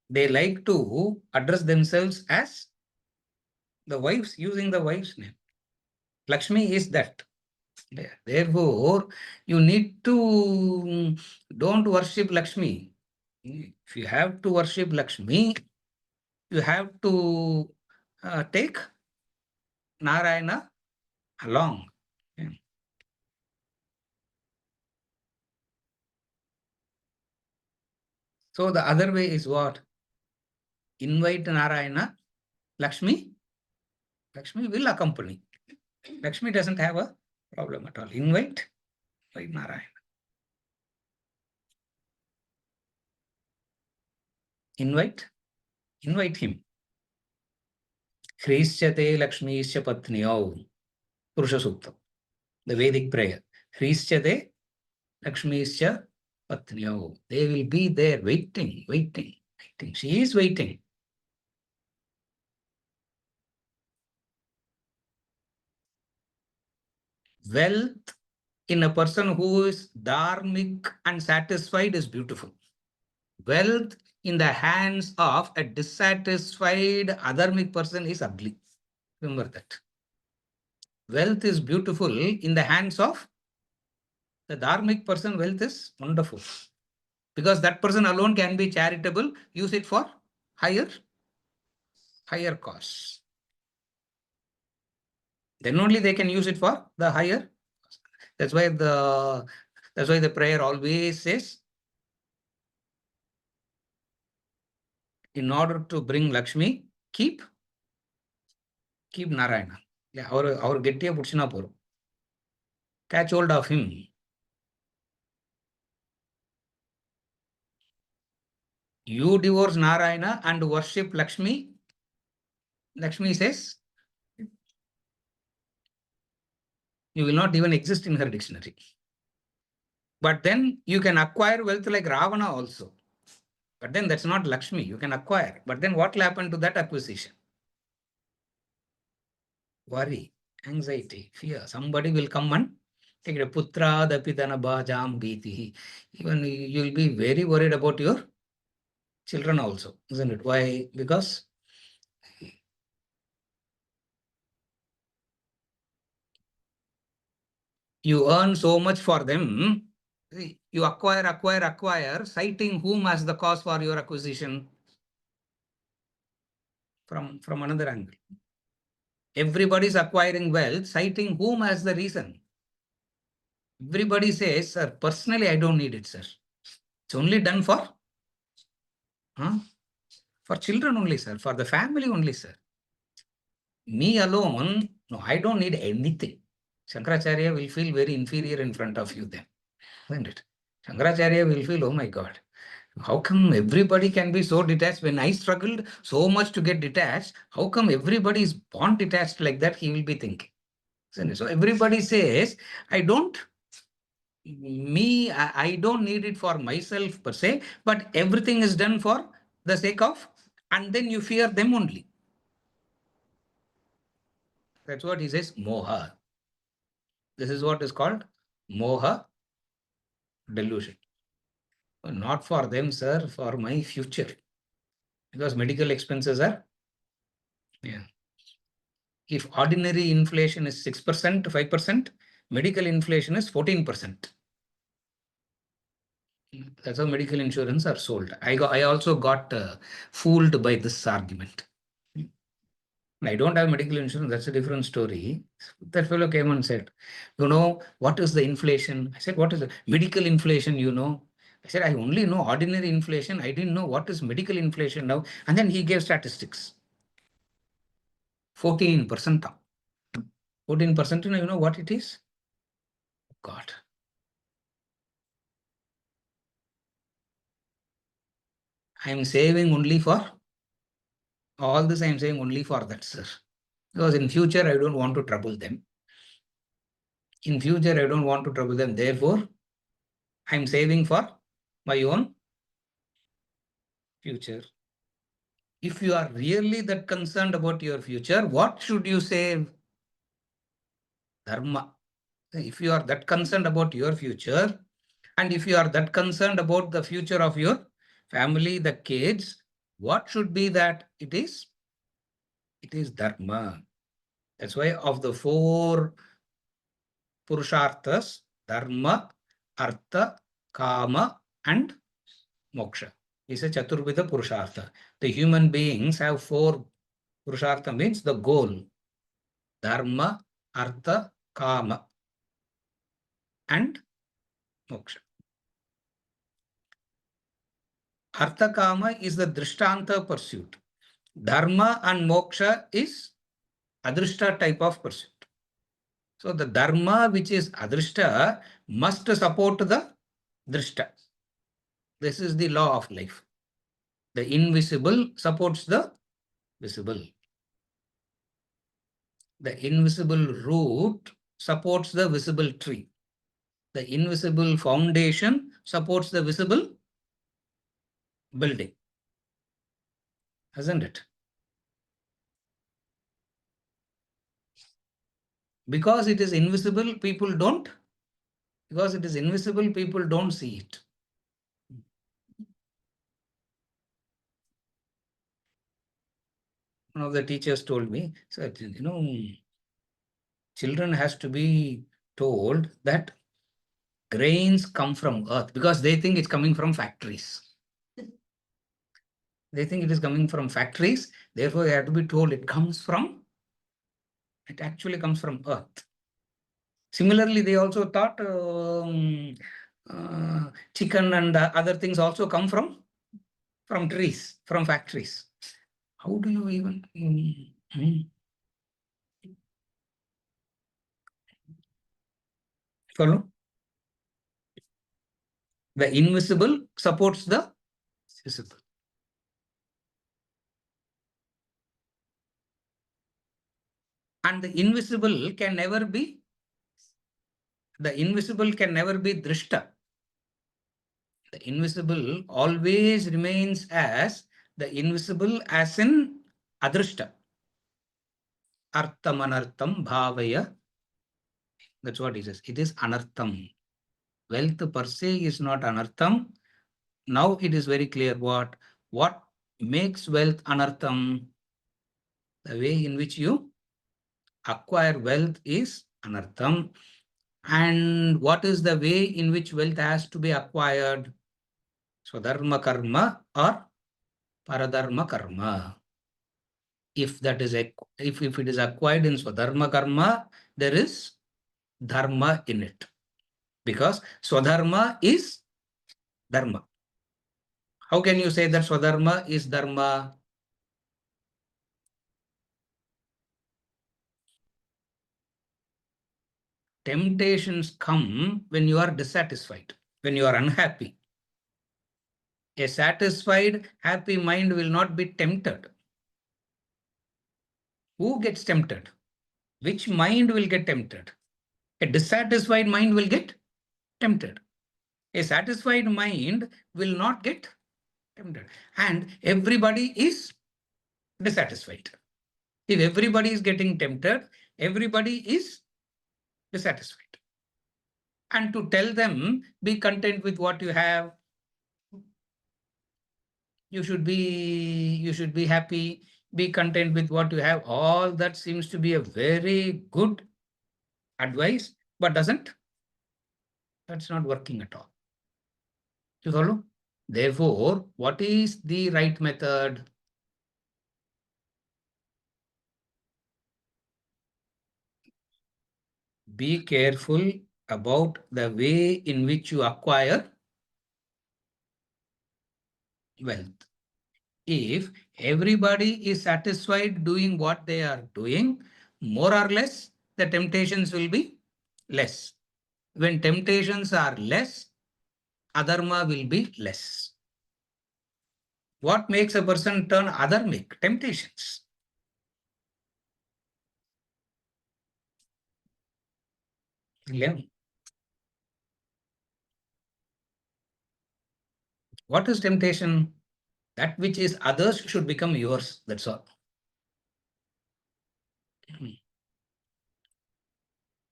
They like to address themselves as the wives, using the wife's name. Lakshmi is that. Therefore, you need to don't worship Lakshmi. If you have to worship Lakshmi, you have to take Narayana along. Yeah. So the other way is what? Invite Narayana, Lakshmi will accompany. Lakshmi doesn't have a problem at all. Invite Narayana. Invite him. Hrischate Lakshmischa Patniyau. Purusha Sukta. The Vedic prayer. Hrischate Lakshmischa Patniyau. They will be there waiting. She is waiting. Wealth in a person who is dharmic and satisfied is beautiful. Wealth in the hands of a dissatisfied adharmic person is ugly. Remember that. Wealth is beautiful in the hands of the dharmic person. Wealth is wonderful because that person alone can be charitable, use it for higher cause. Then only they can use it for the higher. That's why the prayer always says, in order to bring Lakshmi, keep Narayana. Yeah, our gettiya puchina porum. Catch hold of him. You divorce Narayana and worship Lakshmi. Lakshmi says, you will not even exist in her dictionary. But then you can acquire wealth like Ravana also. But then that's not Lakshmi. You can acquire. But then what will happen to that acquisition? Worry, anxiety, fear. Somebody will come and take it. Putra dapidana bhajam bhitihi. Even you will be very worried about your children also, isn't it? Why? Because you earn so much for them. You acquire, citing whom as the cause for your acquisition from another angle. Everybody is acquiring wealth, citing whom as the reason. Everybody says, sir, personally, I don't need it, sir. It's only done for For children only, sir. For the family only, sir. Me alone, no, I don't need anything. Shankaracharya will feel very inferior in front of you then, isn't it? Shankaracharya will feel, oh my God, how come everybody can be so detached? When I struggled so much to get detached, how come everybody is born detached like that? He will be thinking. Isn't it? So everybody says, I don't need it for myself per se, but everything is done for the sake of, and then you fear them only. That's what he says, moha. This is what is called moha delusion. Not for them, sir, for my future. Because medical expenses are, yeah. If ordinary inflation is 6%, 5%, medical inflation is 14%. That's how medical insurance are sold. I also got fooled by this argument. I don't have medical insurance. That's a different story. That fellow came and said, what is the inflation? I said, what is the medical inflation, I said, I only know ordinary inflation. I didn't know what is medical inflation now. And then he gave statistics. 14%. 14%, you know what it is? God. I am saving only for all this. I am saying only for that, sir. Because in future, I don't want to trouble them. In future, I don't want to trouble them. Therefore, I am saving for my own future. If you are really that concerned about your future, what should you save? Dharma. If you are that concerned about your future, and if you are that concerned about the future of your family, the kids, what should be that? It is dharma. That's why of the four purusharthas, dharma, artha, kama, and moksha is a chaturvida purushartha. The human beings have four purushartha, means the goal. Dharma, artha, kama, and moksha. Artha kama is the drishtanta pursuit. Dharma and moksha is adrishta type of pursuit. So the dharma which is adrishta must support the drishta. This is the law of life. The invisible supports the visible. The invisible root supports the visible tree. The invisible foundation supports the visible building. Isn't it? Because it is invisible, people don't see it. One of the teachers told me, so, children has to be told that grains come from earth because they think it's coming from factories. They think it is coming from factories. Therefore, they have to be told it actually comes from earth. Similarly, they also thought chicken and other things also come from trees, from factories. How do you even follow? The invisible supports the visible. And the invisible can never be drishta. The invisible always remains as the invisible as in adrishta. Artham anartham bhavaya. That's what he says. It is anartham. Wealth per se is not anartham. Now it is very clear what makes wealth anartham. The way in which you acquire wealth is anartham. And what is the way in which wealth has to be acquired? Swadharma karma or paradharma karma. If it is acquired in Swadharma karma, there is dharma in it. Because Swadharma is dharma. How can you say that Swadharma is Dharma? Temptations come when you are dissatisfied, when you are unhappy. A satisfied, happy mind will not be tempted. Who gets tempted? Which mind will get tempted? A dissatisfied mind will get tempted. A satisfied mind will not get tempted. And everybody is dissatisfied. If everybody is getting tempted, everybody is dissatisfied. And to tell them, be content with what you have, you should be happy, be content with what you have, all that seems to be a very good advice, but that's not working at all. You follow? Therefore, what is the right method? Be careful about the way in which you acquire wealth. If everybody is satisfied doing what they are doing, more or less, the temptations will be less. When temptations are less, adharma will be less. What makes a person turn adharmic? Temptations. Yeah. What is temptation? That which is others should become yours. That's all.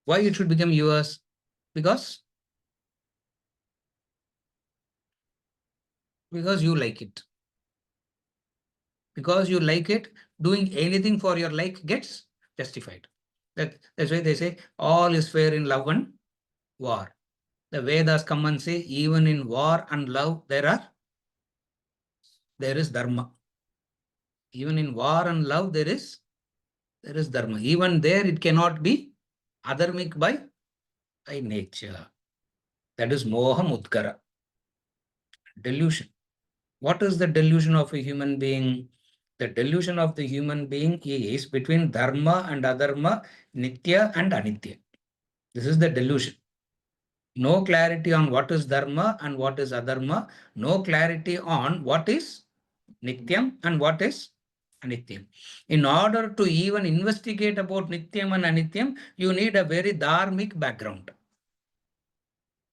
Why it should become yours? Because you like it. Because you like it, doing anything for your like gets justified. That's why they say all is fair in love and war. The Vedas come and say even in war and love there is dharma. Even in war and love there is dharma. Even there it cannot be adharmic by nature. That is moha mudgara, delusion. What is the delusion of a human being? The delusion of the human being is between dharma and adharma, nitya and anitya. This is the delusion. No clarity on what is dharma and what is adharma. No clarity on what is nityam and what is anityam. In order to even investigate about nityam and anityam, you need a very dharmic background.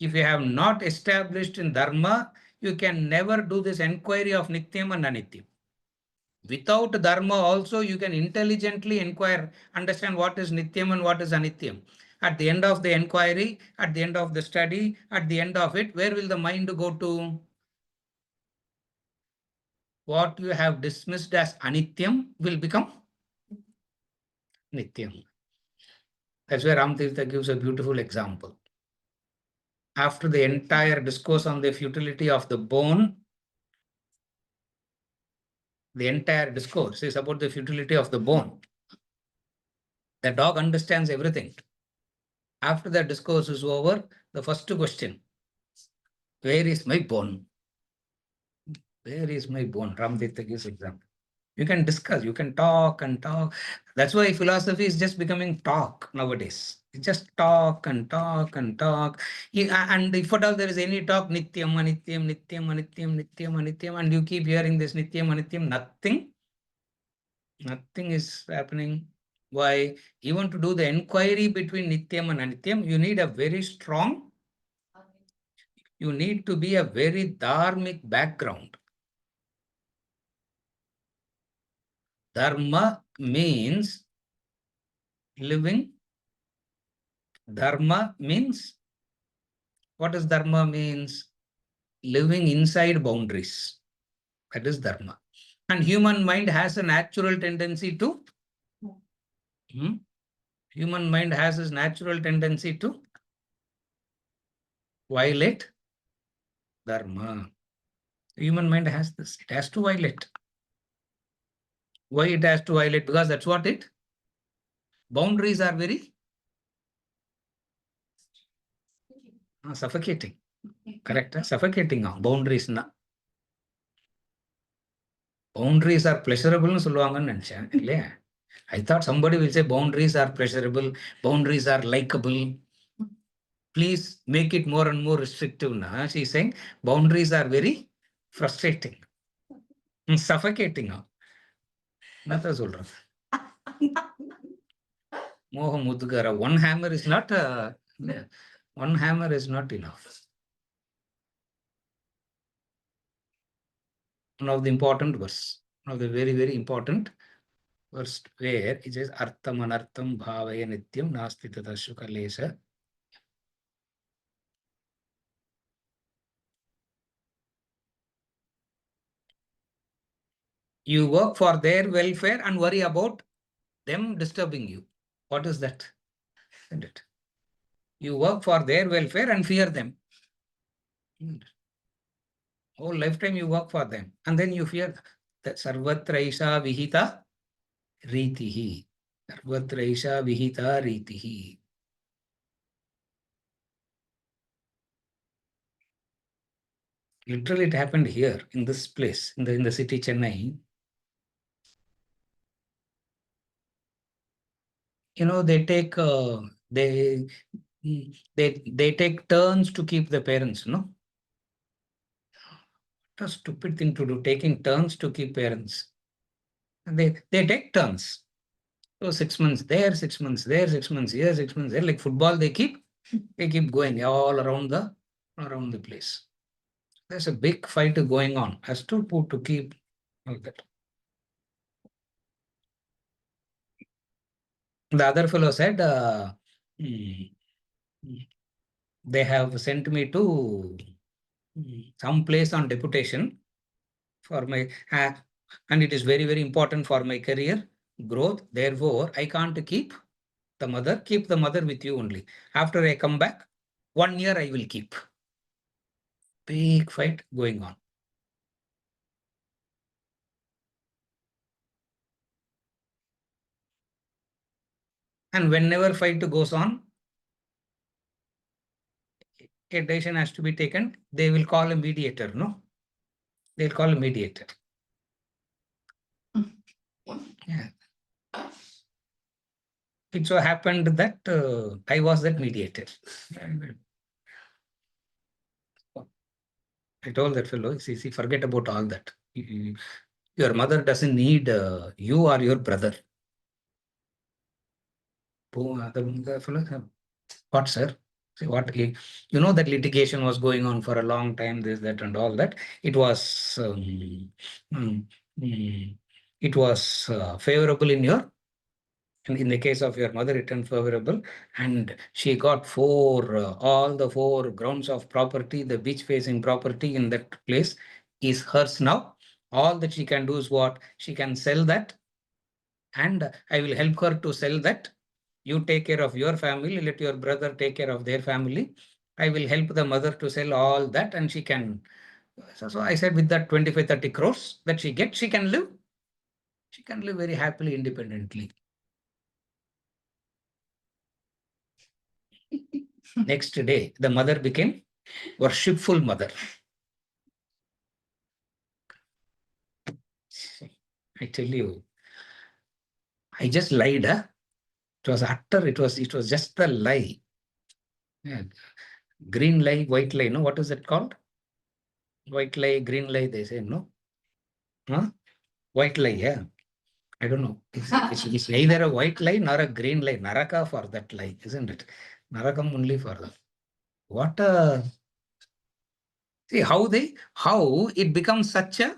If you have not established in dharma, you can never do this enquiry of nityam and anityam. Without dharma also, you can intelligently inquire, understand what is nityam and what is anityam. At the end of the inquiry, at the end of the study, at the end of it, where will the mind go to? What you have dismissed as anityam will become nityam. That's where Ramtirtha gives a beautiful example. After the entire discourse on the futility of the bone, the entire discourse is about the futility of the bone. The dog understands everything. After the discourse is over, the first question, where is my bone? Where is my bone? Ramtirtha gives example. You can discuss, you can talk and talk. That's why philosophy is just becoming talk nowadays. You just talk and talk and talk. And if at all there is any talk, nityam, anityam, nityam, anityam, nityam, anityam, and you keep hearing this nityam, anityam, nothing is happening. Why? Even to do the inquiry between nityam and anityam, you need a very strong, you need to be a very dharmic background. Dharma means living. Dharma means, what does dharma means? Living inside boundaries. That is dharma. And human mind has a natural tendency to, human mind has this natural tendency to violate dharma. Human mind has this, it has to violate. Why it has to violate? Because that's what it, boundaries are very suffocating. Correct? Suffocating boundaries. boundaries are pleasurable னு சொல்லுவாங்கன்னு நினைச்சேன் இல்லையா? I thought somebody will say boundaries are pleasurable, boundaries are likable. Please make it more and more restrictive. Now she's saying boundaries are very frustrating, suffocating. என்னத்த சொல்றது? மோக முதுகர. One hammer is not one hammer is not enough. One of the important verse, one of the very, very important verse where it says artham anartham bhavaya nityam nasti tadashu kalesha. You work for their welfare and worry about them disturbing you. What is that? Isn't it? You work for their welfare and fear them. Whole lifetime you work for them and then you fear that sarvatraisha vihita ritihi. Sarvatraisha vihita ritihi. Literally, it happened here in this place, in the city Chennai. You know, they take they take turns to keep the parents. No, what a stupid thing to do. Taking turns to keep parents. And they take turns. So 6 months there, 6 months there, 6 months here, 6 months there. Like football, they keep going all around the place. There's a big fight going on as to keep all that. The other fellow said, they have sent me to some place on deputation for my, and it is very, very important for my career growth. Therefore, I can't keep the mother with you only. After I come back, 1 year I will keep. Big fight going on. And whenever fight goes on, a decision has to be taken. They will call a mediator, no? They'll call a mediator. Yeah. It so happened that I was that mediator. I told that fellow, see, forget about all that. Your mother doesn't need you or your brother. The fellow, what, sir? See, what? You know that litigation was going on for a long time, this, that, and all that. It was it was favorable in your, and in the case of your mother, it turned favorable, and she got all the 4 grounds of property. The beach-facing property in that place is hers now. All that she can do is what? She can sell that, and I will help her to sell that. You take care of your family, let your brother take care of their family. I will help the mother to sell all that, and she can. So I said, with that 25, 30 crores that she gets, she can live. She can live very happily, independently. Next day, the mother became worshipful mother. I tell you, I just lied. Huh? It was utter. It was just a lie. Yeah. Green lie, white lie. No, what is it called? White lie, green lie. They say no. Huh? White lie. Yeah. I don't know. It's neither a white lie nor a green lie. Naraka for that lie, isn't it? Narakam only for that. What a. See how it becomes such a,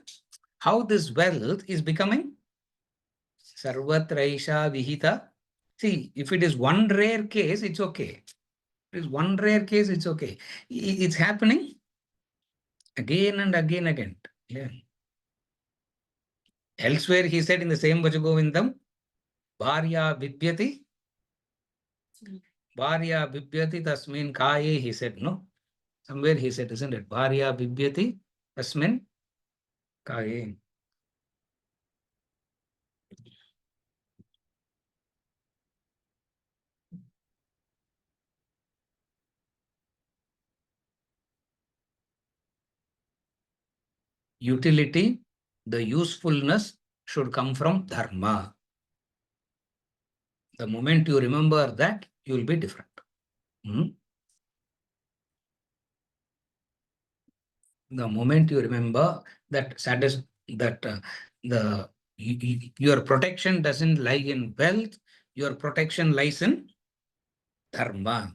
how this wealth is becoming sarvatraisha vihita. See, if it is one rare case, it's okay. If it is one rare case, it's okay. It's happening again and again. Yeah. Elsewhere, he said in the same Bhaja Govindam, Bharya Bibhyati, Tasmin Kaye, he said, no? Somewhere he said, isn't it? Bharya Bibhyati Tasmin Kaye. Utility The usefulness should come from dharma. The moment you remember that, you will be different. The moment you remember that your protection doesn't lie in wealth, your protection lies in dharma.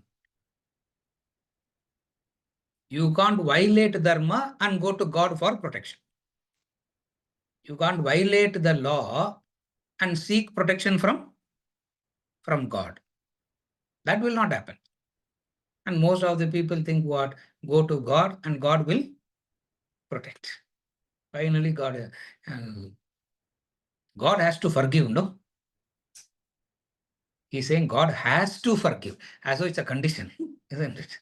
You can't violate dharma and go to God for protection. You can't violate the law and seek protection from God. That will not happen. And most of the people think what? Go to God and God will protect. Finally, God has to forgive, no? He's saying God has to forgive. As though it's a condition, isn't it?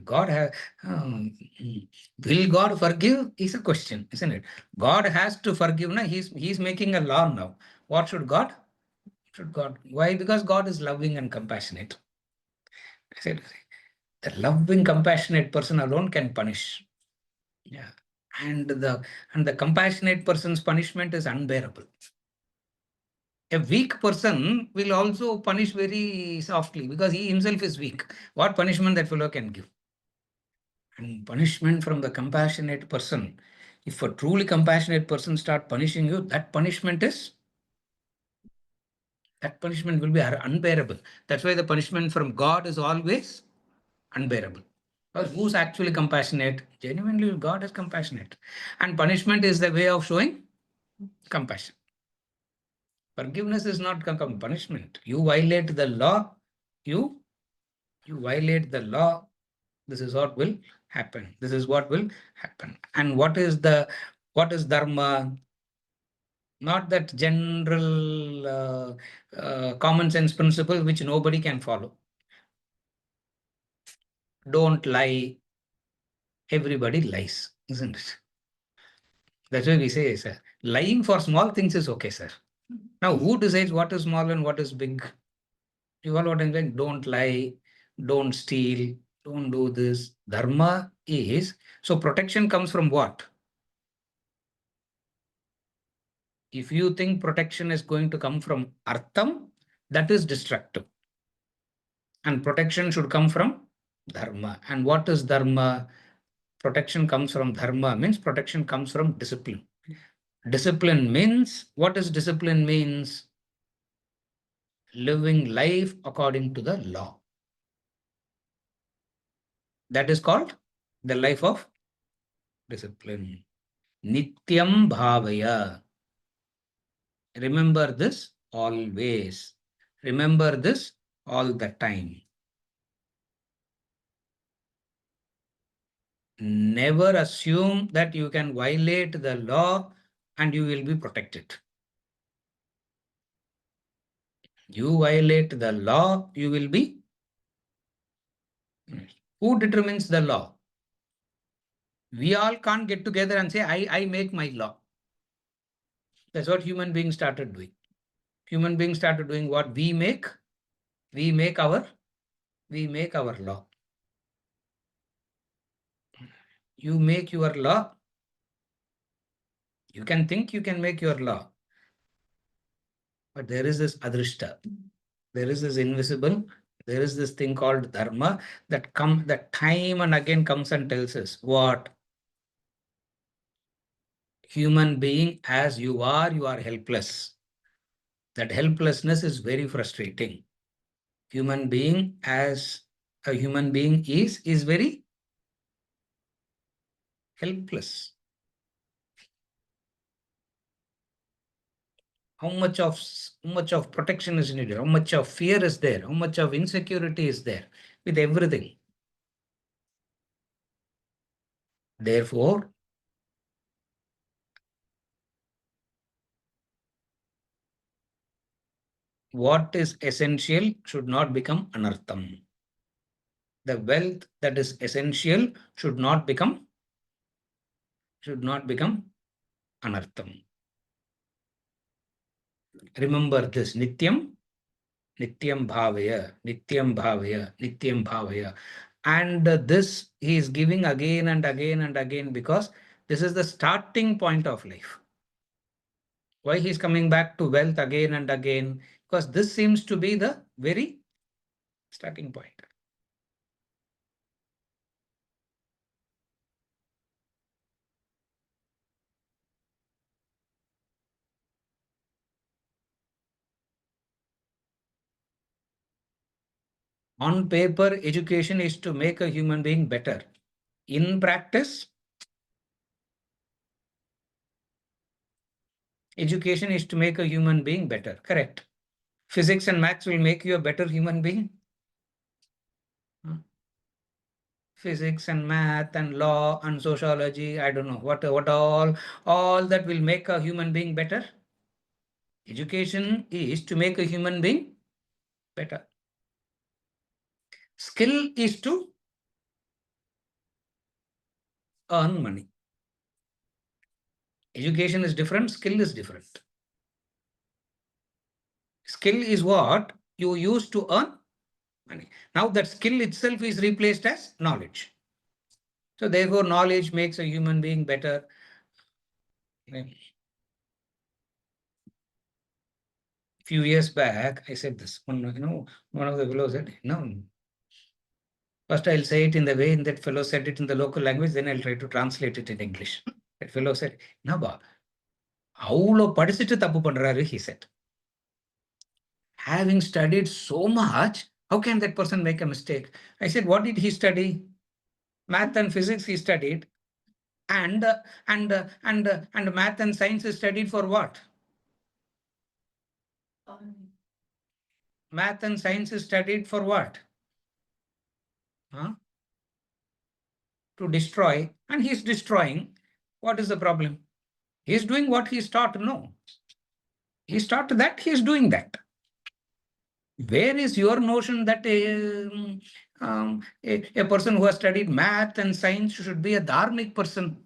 God has, will God forgive is a question, isn't it? God has to forgive. Now he's making a law now. What should God? Why? Because God is loving and compassionate. I said, the loving, compassionate person alone can punish. Yeah. And the compassionate person's punishment is unbearable. A weak person will also punish very softly because he himself is weak. What punishment that fellow can give? And punishment from the compassionate person. If a truly compassionate person start punishing you, that punishment will be unbearable. That's why the punishment from God is always unbearable. Because who's actually compassionate? Genuinely, God is compassionate. And punishment is the way of showing compassion. Forgiveness is not punishment. You violate the law, you violate the law, this is what will happen. This is what will happen. And what is dharma? Not that general common sense principle which nobody can follow. Don't lie. Everybody lies, isn't it? That's why we say, sir, lying for small things is okay, sir. Now, who decides what is small and what is big? You follow what I'm saying? Don't lie, don't steal, don't do this. Dharma is, so protection comes from what? If you think protection is going to come from artham, that is destructive. And protection should come from dharma. And what is dharma? Protection comes from dharma means protection comes from discipline. Discipline means, what is discipline means? Living life according to the law. That is called the life of discipline. Nityam bhavaya. Remember this always. Remember this all the time. Never assume that you can violate the law and you will be protected. You violate the law, you will be. Who determines the law? We all can't get together and say, I make my law. That's what human beings started doing. Human beings started doing what? We make our law. You make your law. You can think you can make your law. But there is this adrishta. There is this invisible. There is this thing called dharma that time and again comes and tells us what? Human being as you are helpless. That helplessness is very frustrating. Human being as a human being is very helpless. How much of protection is needed? How much of fear is there? How much of insecurity is there with everything? Therefore, what is essential should not become anartham. The wealth that is essential should not become anartham. Remember this, nityam bhavaya, nityam bhavaya, nityam bhavaya. And this he is giving again and again and again because this is the starting point of life. Why he's coming back to wealth again and again? Because this seems to be the very starting point. On paper, education is to make a human being better. In practice, education is to make a human being better. Correct. Physics and maths will make you a better human being. Physics and math and law and sociology, I don't know what all that will make a human being better. Education is to make a human being better. Skill is to earn money. Education is different, skill is different. Skill is what you use to earn money. Now that skill itself is replaced as knowledge. So therefore, knowledge makes a human being better. Few years back, I said this. One of the fellows said, no. First, I'll say it in the way that fellow said it in the local language, then I'll try to translate it in English. That fellow said, Naba, அவ்வளோ படிச்சுட்டு தப்பு பண்றாரு, he said. Having studied so much, how can that person make a mistake? I said, what did he study? Math and physics he studied. And math and science is studied for what? Math and science is studied for what? Huh? To destroy, and he's destroying. What is the problem? He's doing what he's taught. No. He's taught that, he's doing that. Where is your notion that a person who has studied math and science should be a dharmic person?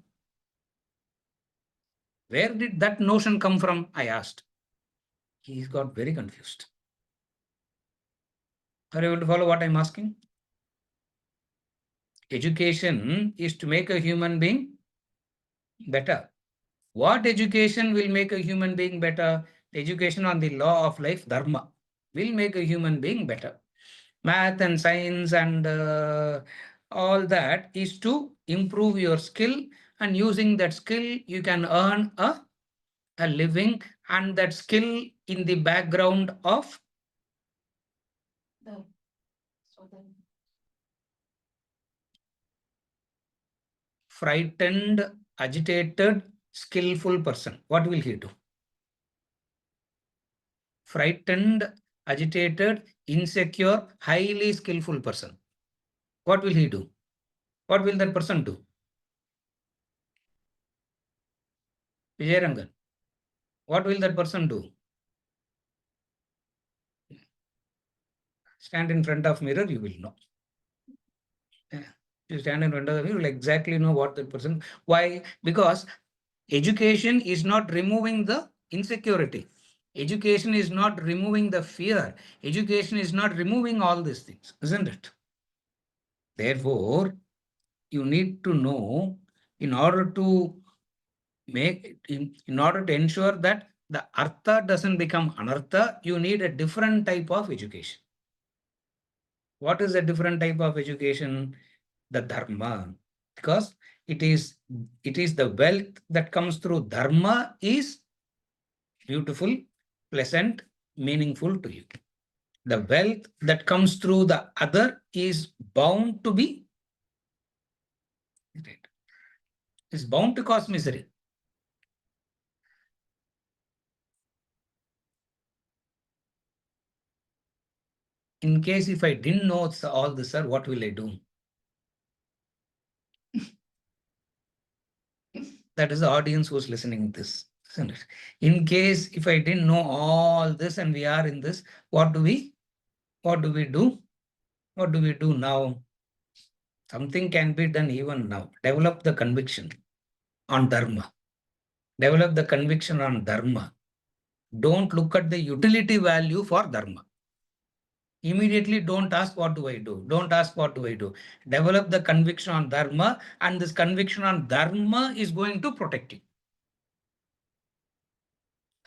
Where did that notion come from? I asked. He got very confused. Are you able to follow what I'm asking? Education is to make a human being better. What education will make a human being better? Education on the law of life, dharma, will make a human being better. Math and science and all that is to improve your skill, and using that skill, you can earn a living, and that skill in the background of frightened, agitated, skillful person. What will he do? Frightened, agitated, insecure, highly skillful person. What will he do? What will that person do? Vijayarangan. What will that person do? Stand in front of mirror, you will know. You stand in front of the mirror, you will exactly know what that person. Why? Because education is not removing the insecurity. Education is not removing the fear. Education is not removing all these things, isn't it? Therefore, you need to know, in order to ensure that the artha doesn't become anartha, you need a different type of education. What is a different type of education? The dharma. Because it is the wealth that comes through dharma is beautiful, pleasant, meaningful to you. The wealth that comes through the other is bound to be, is bound to cause misery. In case if I didn't know all this, sir, what will I do? That is the audience who's listening to this, isn't it? In case if I didn't know all this and we are in this, what do we do? What do we do now? Something can be done even now. Develop the conviction on dharma. Develop the conviction on dharma. Don't look at the utility value for dharma. Immediately don't ask what do I do. Don't ask what do I do. Develop the conviction on dharma, and this conviction on dharma is going to protect you.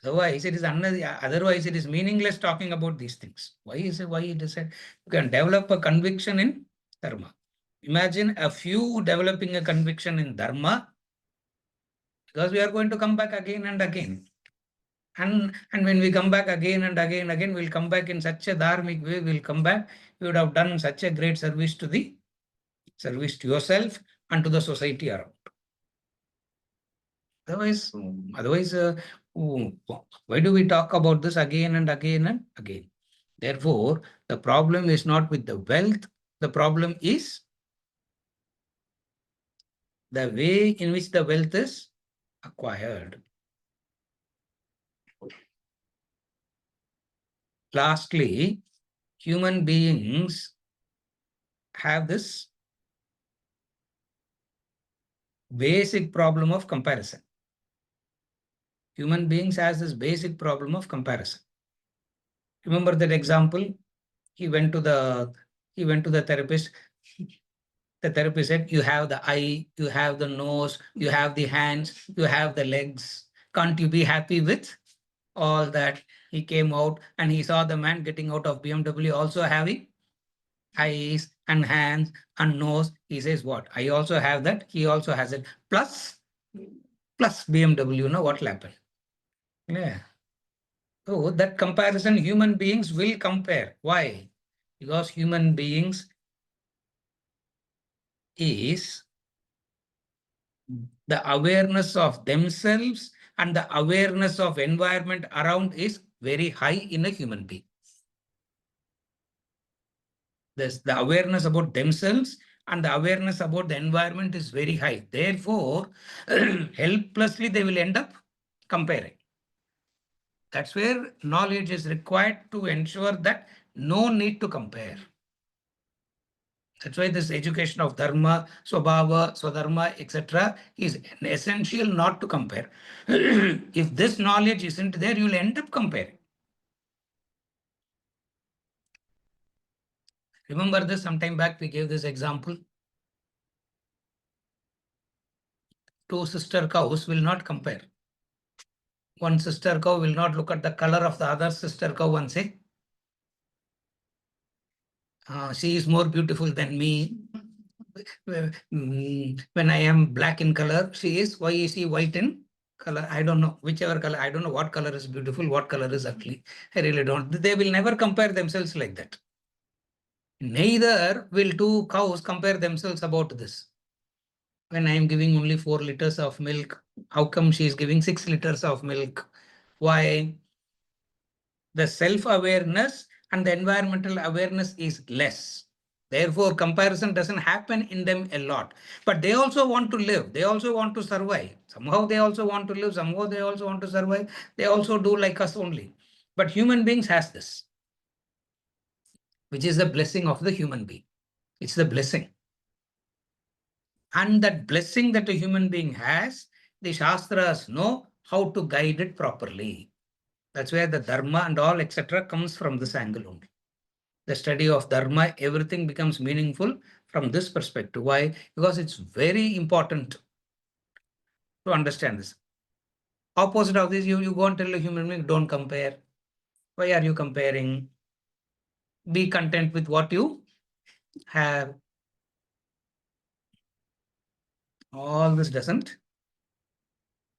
Otherwise, it is otherwise it is meaningless talking about these things. Why is it? Why it is said? You can develop a conviction in dharma. Imagine a few developing a conviction in dharma, because we are going to come back again and again. And when we come back again and again, we'll come back in such a dharmic way, we'll come back, you would have done such a great service to yourself and to the society around. Otherwise, why do we talk about this again and again and again? Therefore, the problem is not with the wealth, the problem is the way in which the wealth is acquired. Lastly, human beings have this basic problem of comparison. Human beings has this basic problem of comparison. Remember that example? He went to the therapist. The therapist said, you have the eye, you have the nose, you have the hands, you have the legs. Can't you be happy with all that? He came out and he saw the man getting out of BMW also having eyes and hands and nose. He says, what? I also have that. He also has it. Plus BMW, you know what will happen? Yeah. So that comparison, human beings will compare. Why? Because human beings is the awareness of themselves and the awareness of environment around is very high in a human being. The awareness about themselves and the awareness about the environment is very high. Therefore, helplessly they will end up comparing. That's where knowledge is required to ensure that no need to compare. That's why this education of dharma, swabhava, swadharma, etc. is essential not to compare. If this knowledge isn't there, you'll end up comparing. Remember this, sometime back we gave this example. Two sister cows will not compare. One sister cow will not look at the color of the other sister cow and say, she is more beautiful than me. When I am black in color, why is she white in color? I don't know, whichever color, I don't know what color is beautiful, what color is ugly. I really don't. They will never compare themselves like that. Neither will two cows compare themselves about this. When I am giving only 4 liters of milk, how come she is giving 6 liters of milk? Why? The self-awareness and the environmental awareness is less. Therefore, comparison doesn't happen in them a lot. But they also want to live. They also want to survive. Somehow they also want to live. Somehow they also want to survive. They also do like us only. But human beings has this, which is the blessing of the human being. It's the blessing. And that blessing that a human being has, the Shastras know how to guide it properly. That's where the dharma and all, etc., comes from this angle only. The study of dharma, everything becomes meaningful from this perspective. Why? Because it's very important to understand this. Opposite of this, you go and tell a human being, don't compare. Why are you comparing? Be content with what you have. All this doesn't.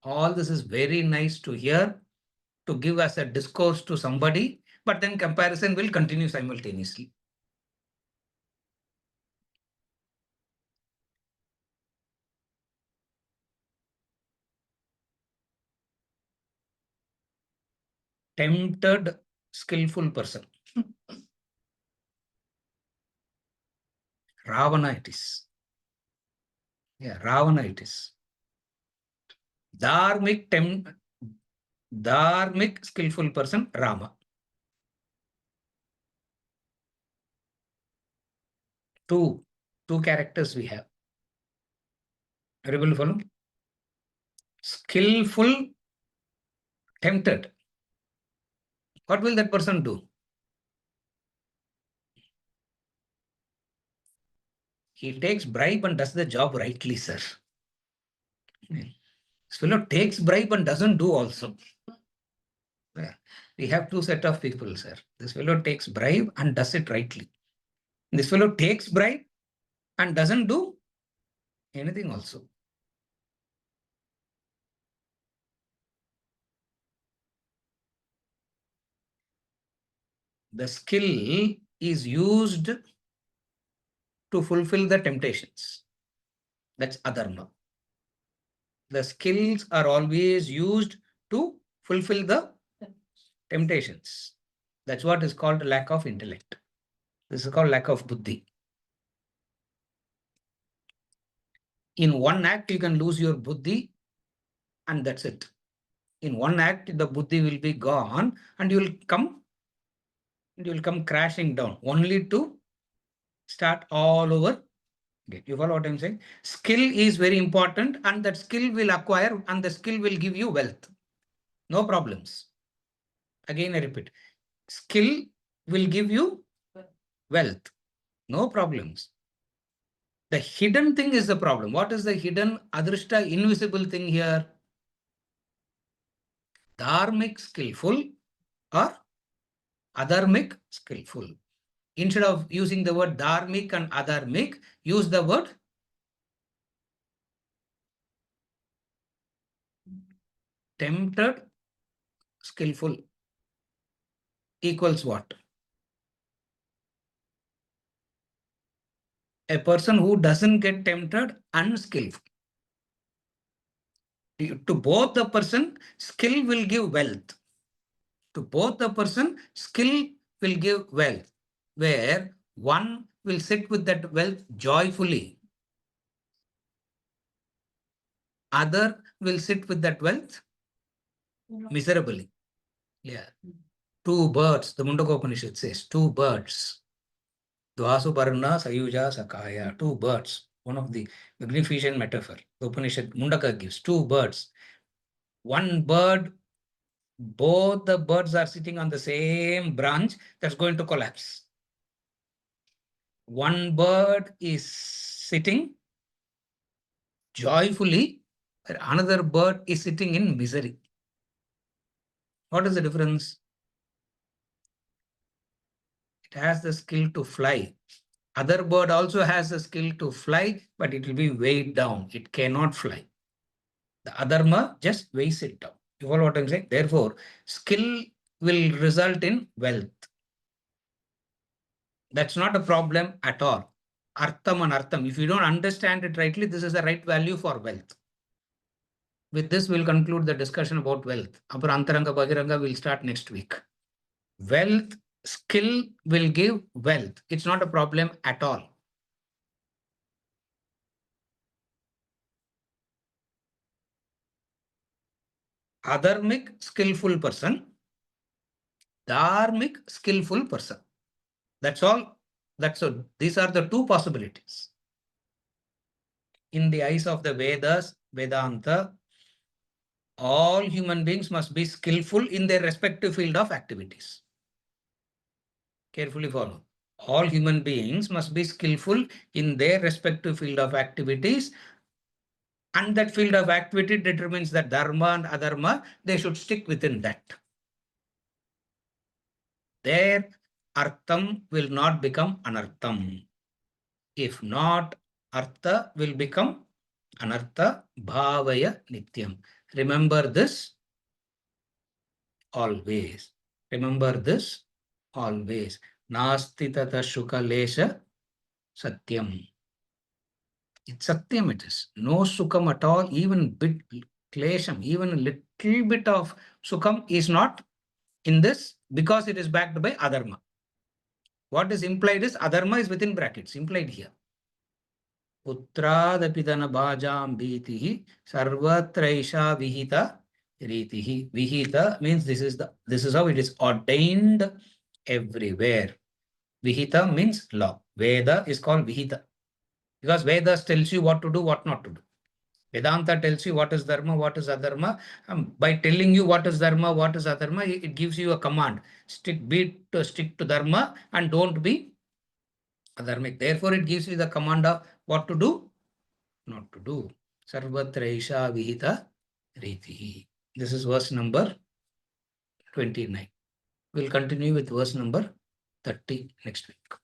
All this is very nice to hear, to give as a discourse to somebody, but then comparison will continue simultaneously. Tempted, skillful person. Ravana it is. Yeah, Ravana it is. Dharmic, skillful person, Rama. Two characters we have. Are you able to follow? Skillful, tempted. What will that person do? He takes bribe and does the job rightly, sir. This fellow takes bribe and doesn't do also. We have two set of people, sir. This fellow takes bribe and does it rightly. This fellow takes bribe and doesn't do anything also. The skill is used to fulfill the temptations. That's adharma. The skills are always used to fulfill the temptations. That's what is called lack of intellect. This is called lack of buddhi. In one act, you can lose your buddhi, and that's it. In one act, the buddhi will be gone, and you will come crashing down, only to start all over. You follow what I'm saying? Skill is very important, and that skill will acquire, and the skill will give you wealth. No problems. Again, I repeat, skill will give you wealth. No problems. The hidden thing is the problem. What is the hidden adrishta invisible thing here? Dharmic skillful or adharmic skillful. Instead of using the word dharmic and adharmic, use the word tempted skillful equals what? A person who doesn't get tempted, unskillful. To both the person, skill will give wealth. To both the person, skill will give wealth, where one will sit with that wealth joyfully. Other will sit with that wealth miserably. Yeah. Two birds, the Mundaka Upanishad says, two birds. Dvasu Parna Sayuja Sakaya, two birds. One of the magnificent metaphor. The Upanishad Mundaka gives two birds. One bird, both the birds are sitting on the same branch, that's going to collapse. One bird is sitting joyfully, another bird is sitting in misery. What is the difference? It has the skill to fly. Other bird also has the skill to fly, but it will be weighed down. It cannot fly. The adharma just weighs it down. You follow what I'm saying? Therefore, skill will result in wealth. That's not a problem at all. Artham and artham. If you don't understand it rightly, this is the right value for wealth. With this, we'll conclude the discussion about wealth. Apara Antaranga Bhagiranga will start next week. Wealth, skill will give wealth. It's not a problem at all. Adharmic, skillful person. Dharmic, skillful person. That's all. That's all. These are the two possibilities. In the eyes of the Vedas, Vedanta, all human beings must be skillful in their respective field of activities. Carefully follow. All human beings must be skillful in their respective field of activities, and that field of activity determines the dharma and adharma. They should stick within that. Their artham will not become anartham. If not, artha will become anartha. Bhavaya nityam. Remember this always. Remember this always. Nasti tata shuka lesha satyam. It's satyam it is. No sukham at all, even bit klesham, even a little bit of sukham is not in this, because it is backed by adharma. What is implied is adharma is within brackets, implied here. Putrādapidana bhajam bhītihi sarvatraisha vihita ritihi. Vihita means this is how it is ordained everywhere. Vihita means law. Veda is called Vihita because Vedas tells you what to do, what not to do. Vedanta tells you what is dharma, what is adharma. By telling you what is dharma, what is adharma, it gives you a command. Stick to dharma and don't be adharmic. Therefore, it gives you the command of what to do, not to do. Sarvatraisha vihita ritihi. This is verse number 29. We'll continue with verse number 30 next week.